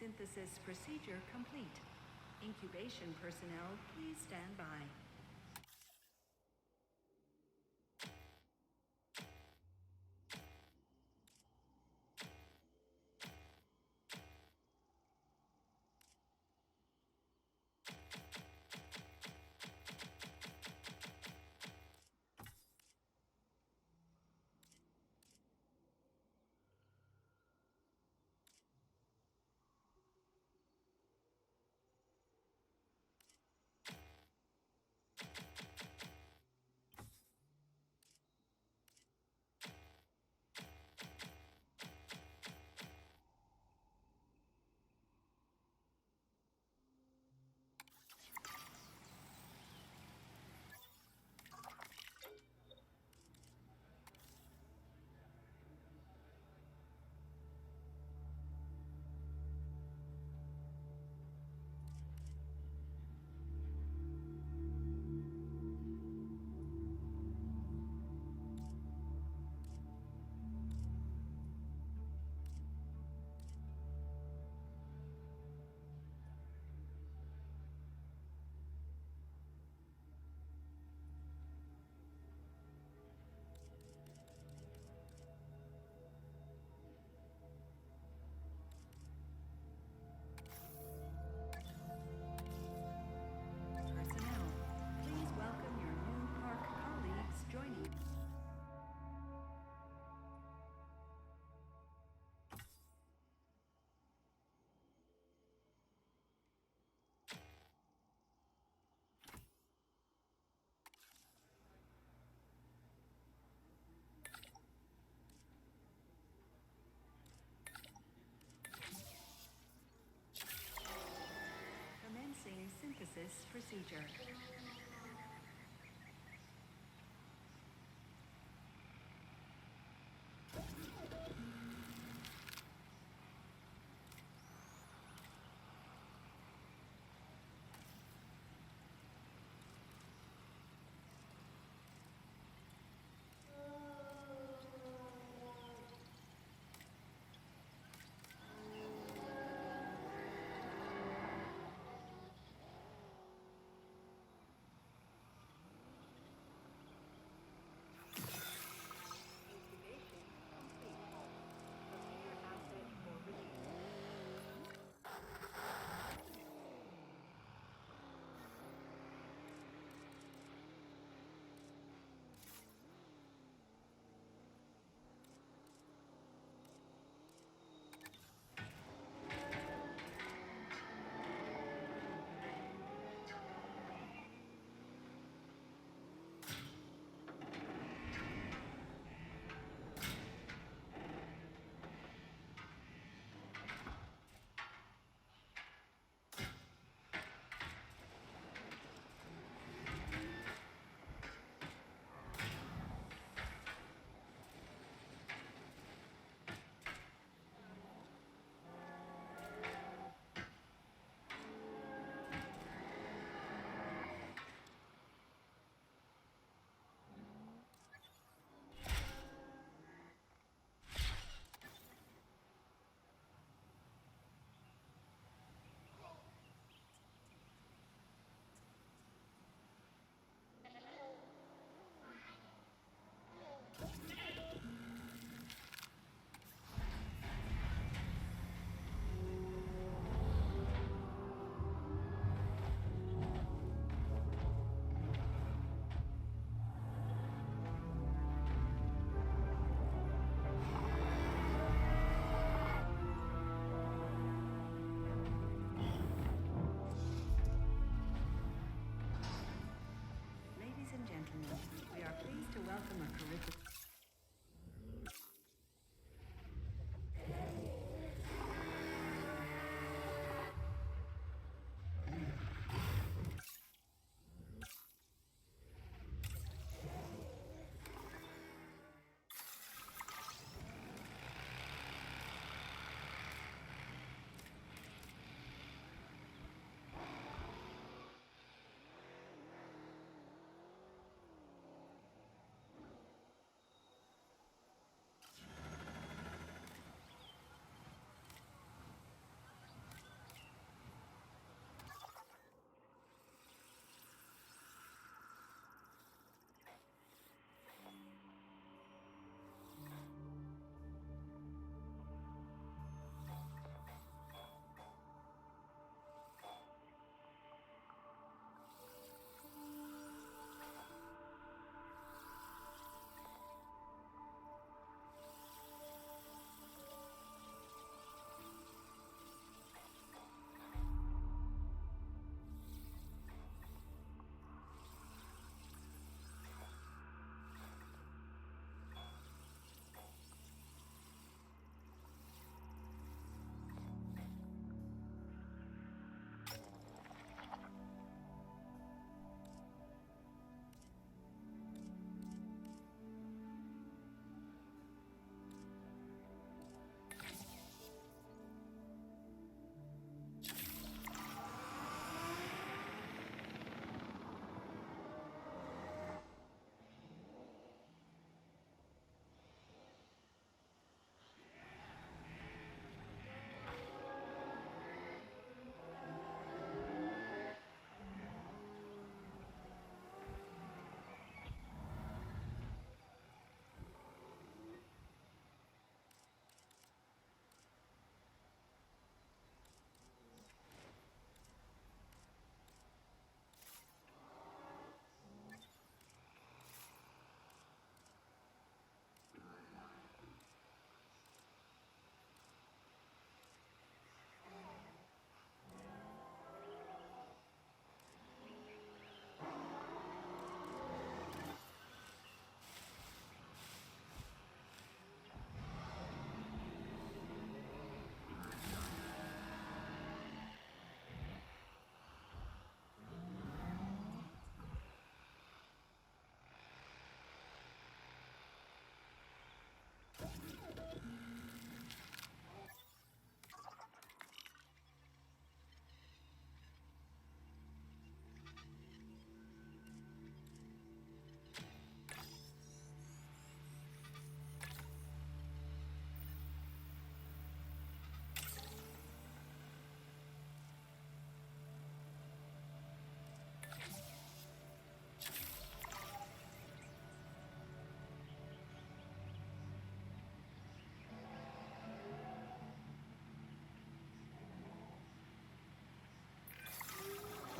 Synthesis procedure complete. Incubation personnel, please stand by. this procedure.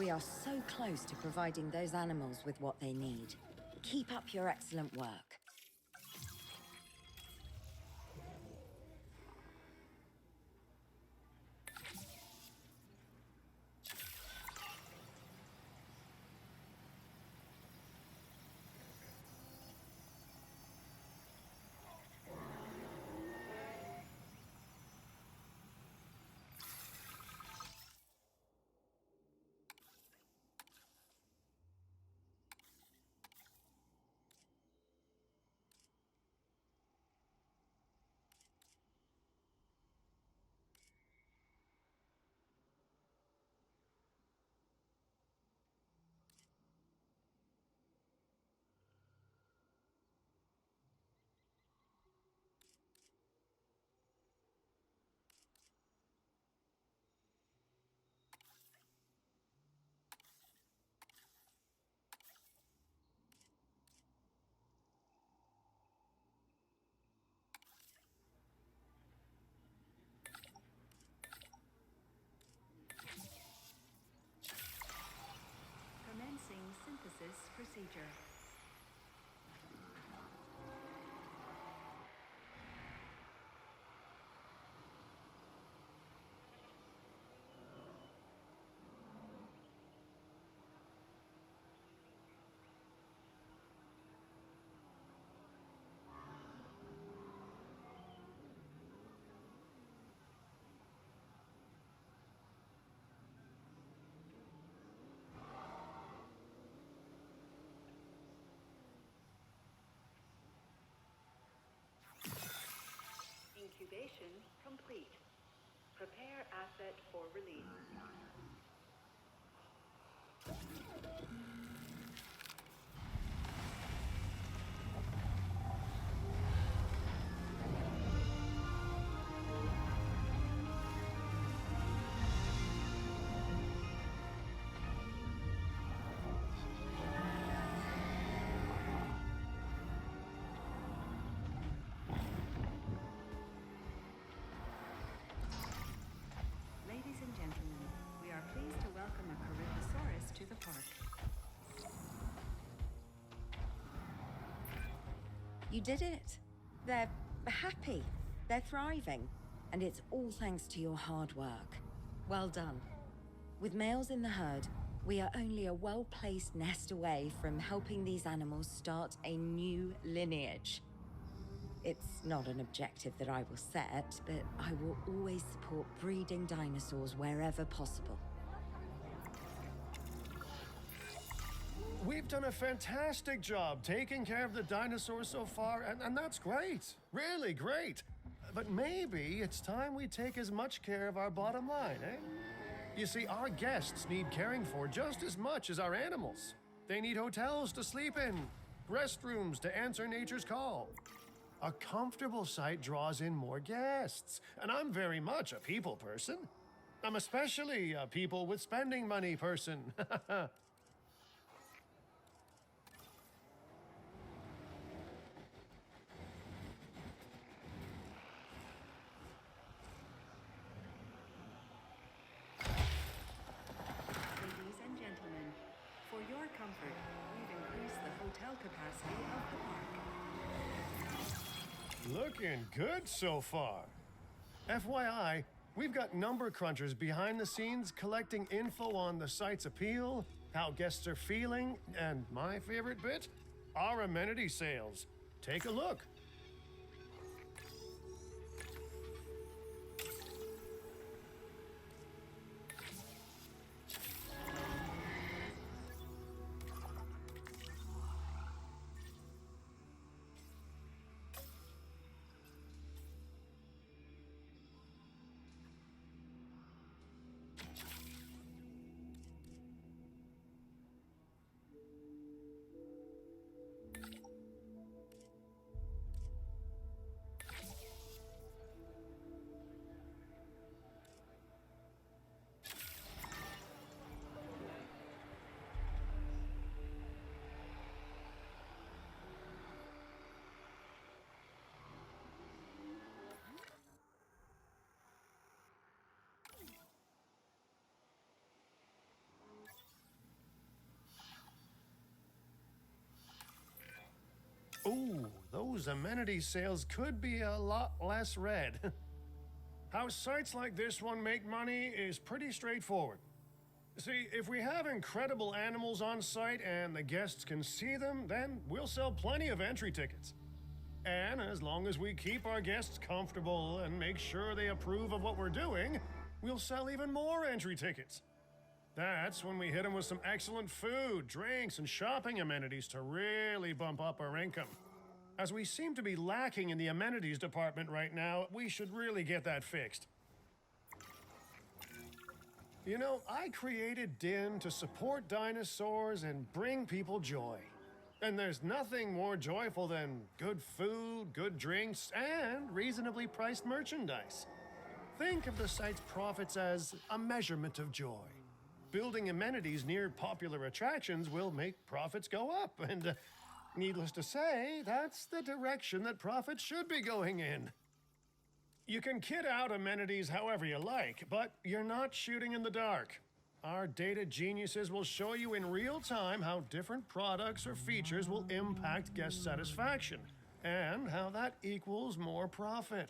We are so close to providing those animals with what they need. Keep up your excellent work. Commencing synthesis procedure. Incubation complete. Prepare asset for release. Ladies and gentlemen, we are pleased to welcome a Corythosaurus to the park. You did it. They're happy. They're thriving. And it's all thanks to your hard work. Well done. With males in the herd, we are only a well-placed nest away from helping these animals start a new lineage. It's not an objective that I will set, but I will always support breeding dinosaurs wherever possible. We've done a fantastic job taking care of the dinosaurs so far, and that's great. Really great. But maybe it's time we take as much care of our bottom line, eh? You see, our guests need caring for just as much as our animals. They need hotels to sleep in, restrooms to answer nature's call. A comfortable site draws in more guests, and I'm very much a people person. I'm especially a people with spending money person. Ladies and gentlemen, for your comfort, we've increased the hotel capacity of the park. Looking good so far. FYI, we've got number crunchers behind the scenes collecting info on the site's appeal, how guests are feeling, and my favorite bit, our amenity sales. Take a look. knows, amenity sales could be a lot less red. How sites like this one make money is pretty straightforward. See, if we have incredible animals on site and the guests can see them, then we'll sell plenty of entry tickets. And as long as we keep our guests comfortable and make sure they approve of what we're doing, we'll sell even more entry tickets. That's when we hit them with some excellent food, drinks, and shopping amenities to really bump up our income. As we seem to be lacking in the amenities department right now, we should really get that fixed. You know, I created Din to support dinosaurs and bring people joy. And there's nothing more joyful than good food, good drinks, and reasonably priced merchandise. Think of the site's profits as a measurement of joy. Building amenities near popular attractions will make profits go up, and needless to say, that's the direction that profits should be going in. You can kit out amenities however you like, but you're not shooting in the dark. Our data geniuses will show you in real time how different products or features will impact guest satisfaction, and how that equals more profit.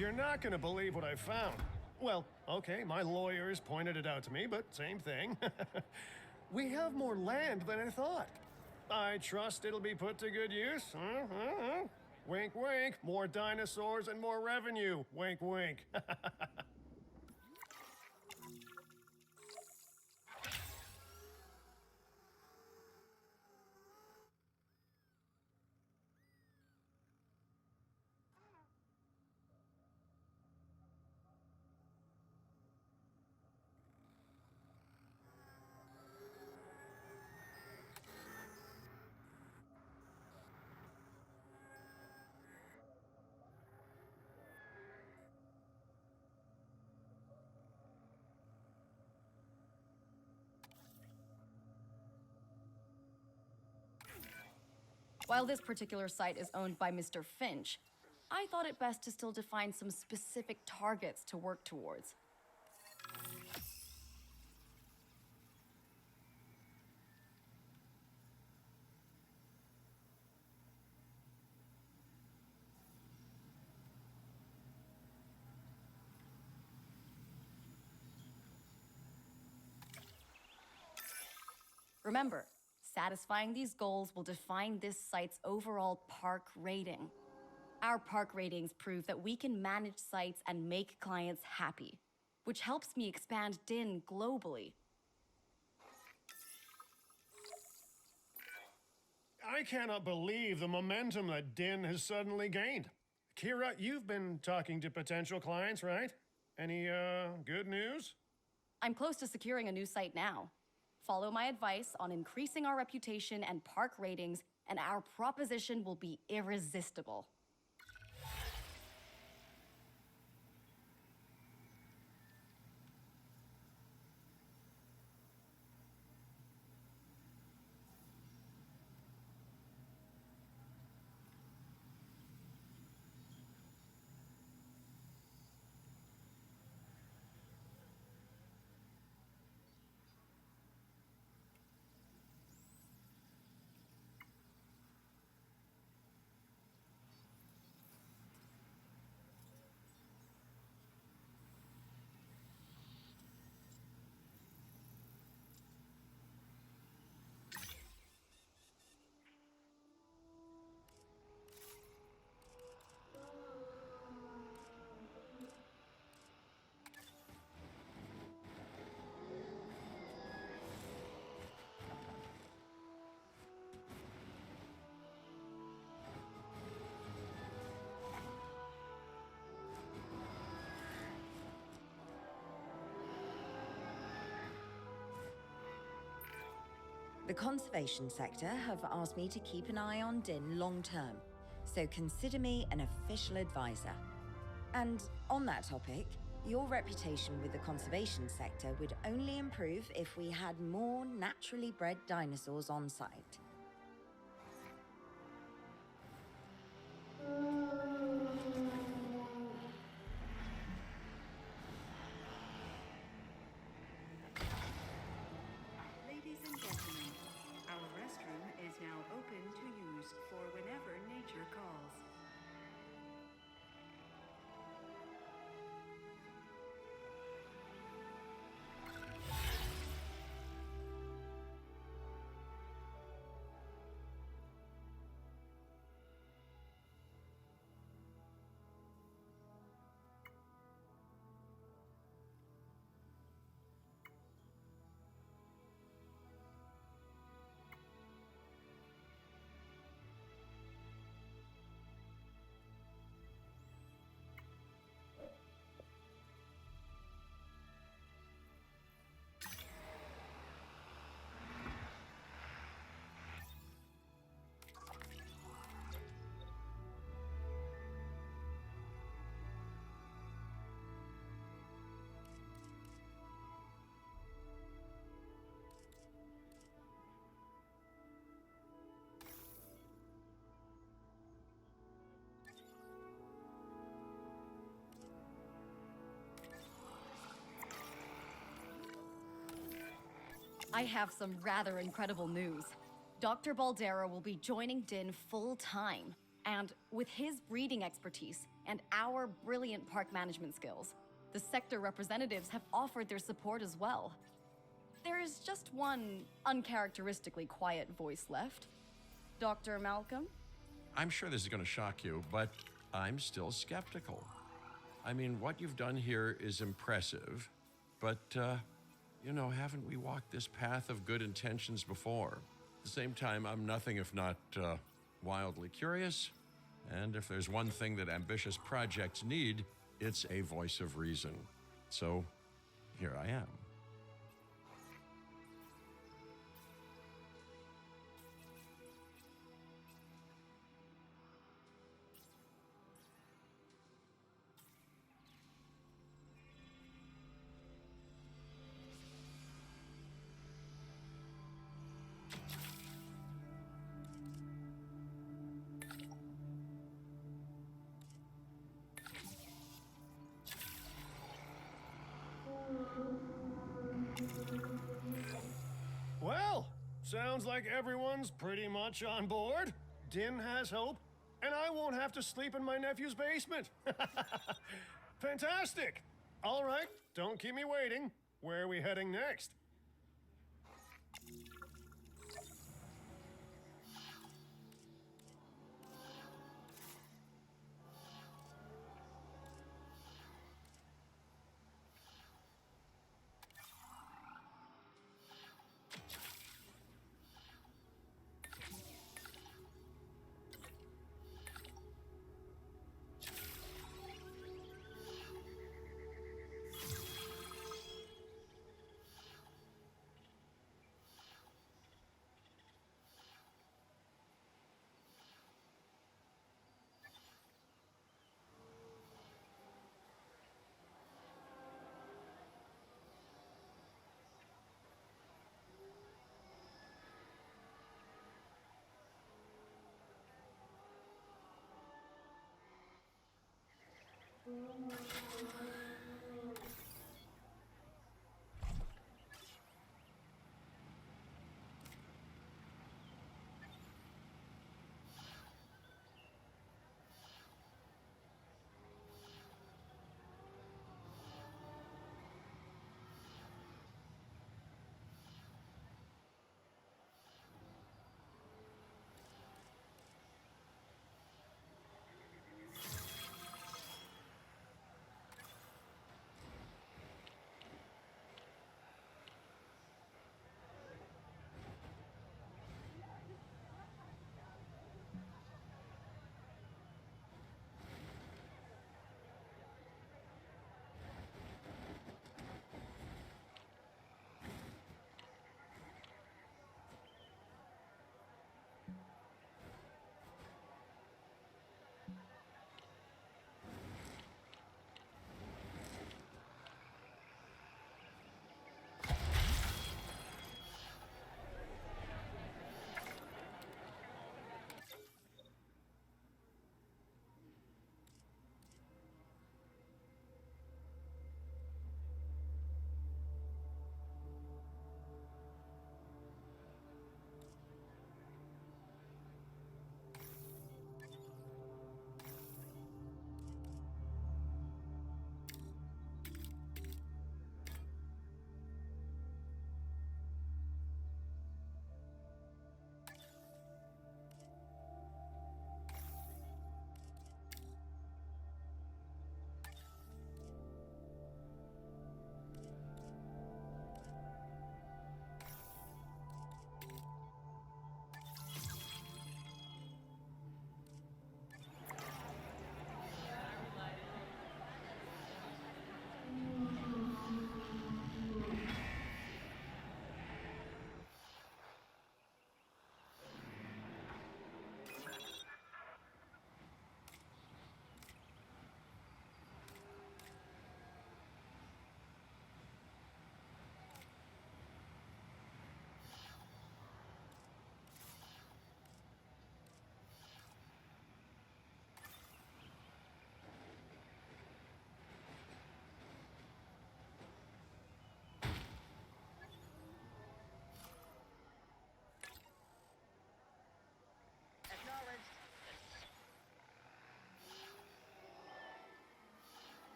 You're not gonna believe what I found. Well, okay, my lawyers pointed it out to me, but same thing. We have more land than I thought. I trust it'll be put to good use. Wink, wink. More dinosaurs and more revenue. Wink, wink. While this particular site is owned by Mr. Finch, I thought it best to still define some specific targets to work towards. Remember, satisfying these goals will define this site's overall park rating. Our park ratings prove that we can manage sites and make clients happy, which helps me expand DIN globally. I cannot believe the momentum that Din has suddenly gained. Kira, you've been talking to potential clients, right? Any, good news? I'm close to securing a new site now. Follow my advice on increasing our reputation and park ratings, and our proposition will be irresistible. The conservation sector have asked me to keep an eye on DIN long term, so consider me an official advisor. And on that topic, your reputation with the conservation sector would only improve if we had more naturally bred dinosaurs on site. Ladies and gentlemen, our restroom is now open to use for whenever nature calls. I have some rather incredible news. Dr. Baldera will be joining DIN full-time, And with his breeding expertise and our brilliant park management skills, the sector representatives have offered their support as well. There is just one uncharacteristically quiet voice left. Dr. Malcolm? I'm sure this is going to shock you, but I'm still skeptical. I mean, what you've done here is impressive, but, haven't we walked this path of good intentions before? At the same time, I'm nothing if not wildly curious, and if there's one thing that ambitious projects need, it's a voice of reason. So, here I am. Well, sounds like everyone's pretty much on board. Din has hope, and I won't have to sleep in my nephew's basement. Fantastic! All right, don't keep me waiting. Where are we heading next?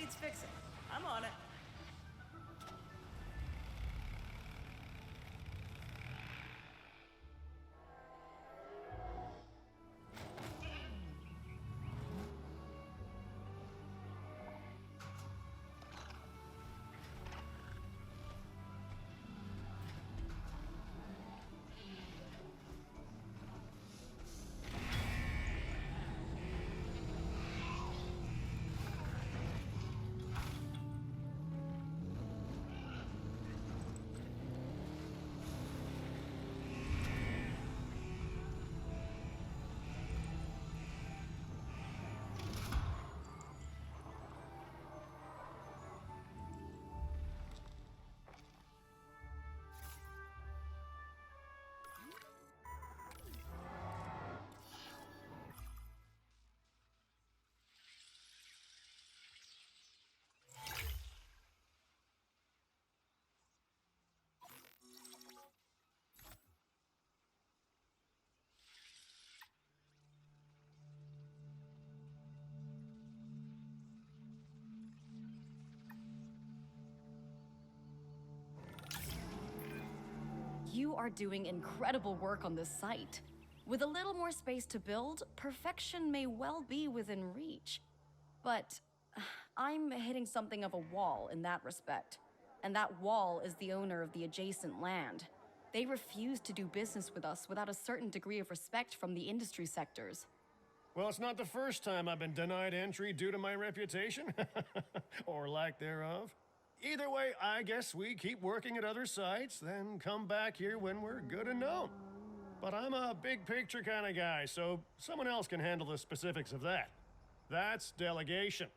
needs fixing. I'm on it. You are doing incredible work on this site. With a little more space to build, perfection may well be within reach. But I'm hitting something of a wall in that respect. And that wall is the owner of the adjacent land. They refuse to do business with us without a certain degree of respect from the industry sectors. Well, it's not the first time I've been denied entry due to my reputation, or lack thereof. Either way, I guess we keep working at other sites, then come back here when we're good and known. But I'm a big picture kind of guy, so someone else can handle the specifics of that. That's delegation.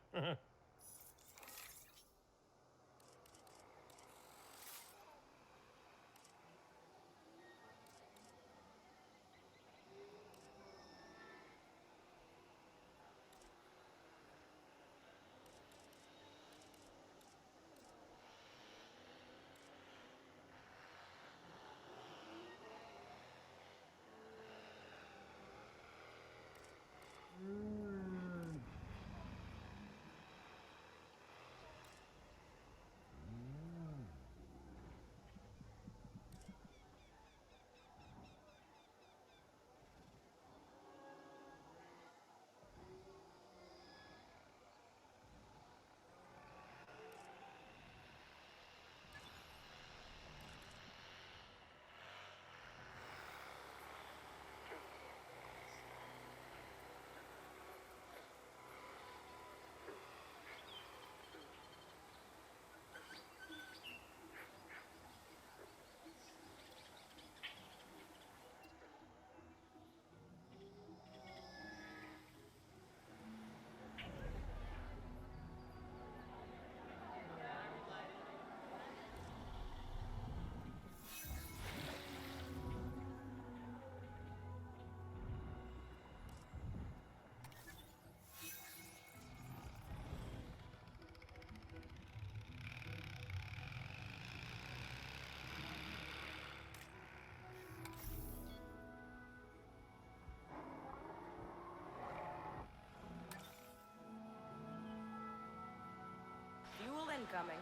Fuel incoming.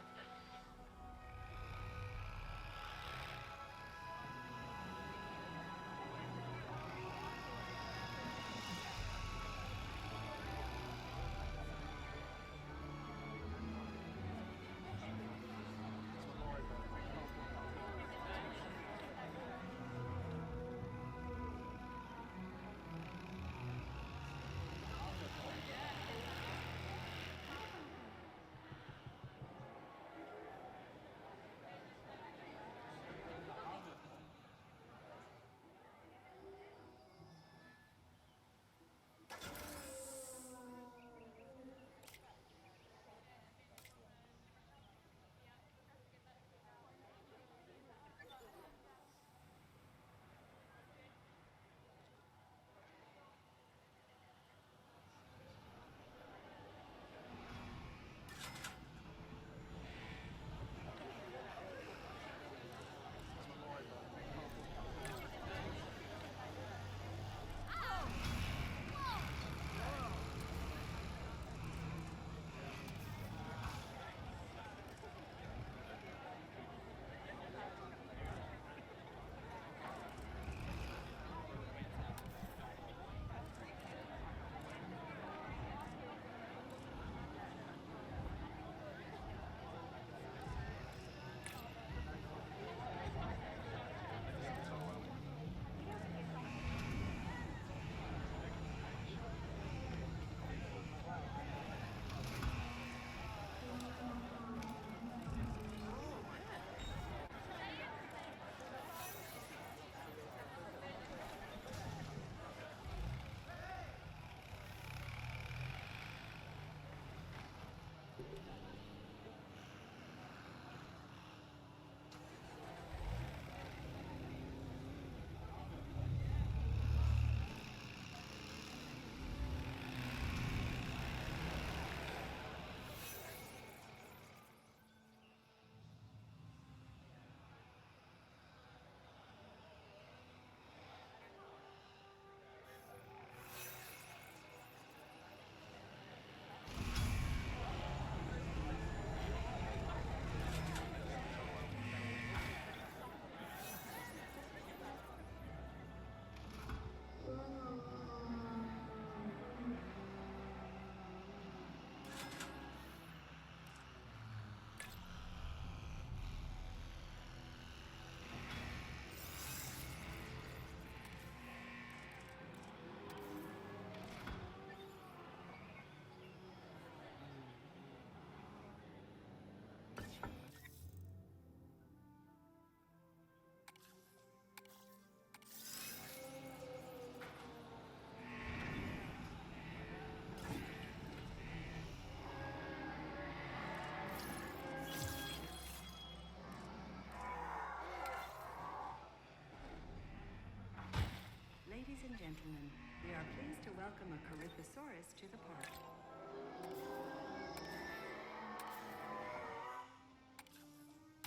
Ladies and gentlemen, we are pleased to welcome a Corythosaurus to the park.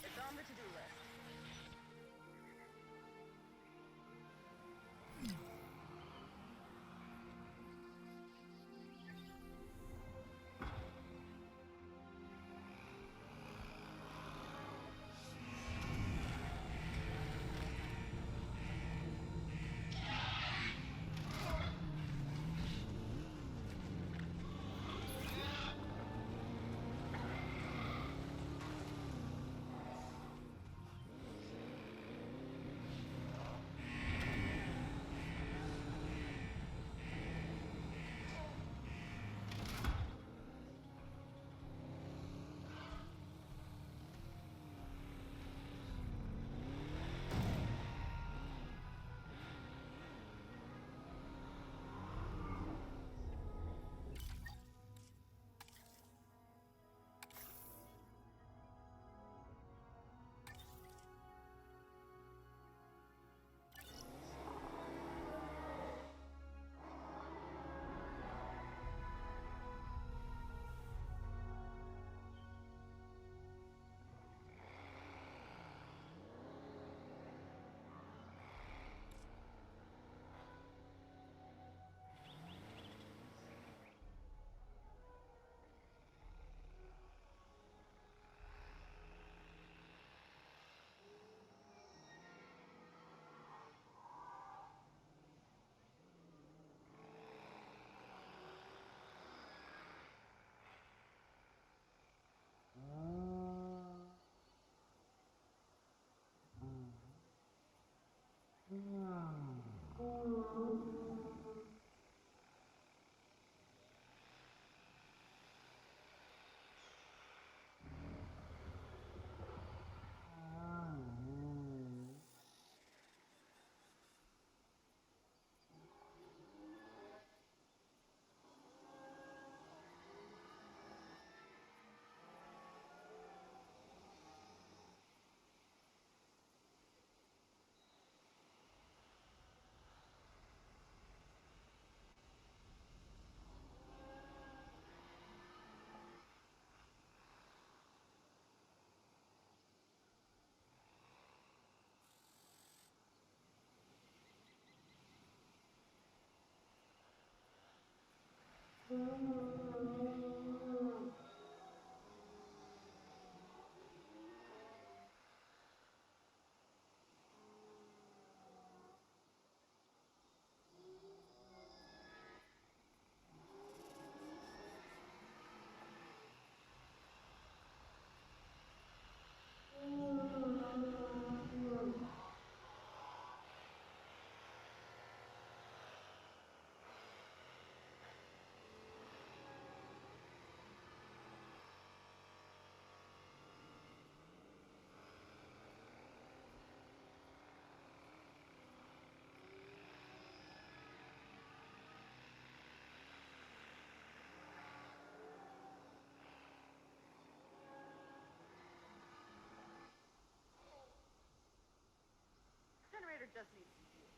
It's on the to-do list. Generator just needs some fuel.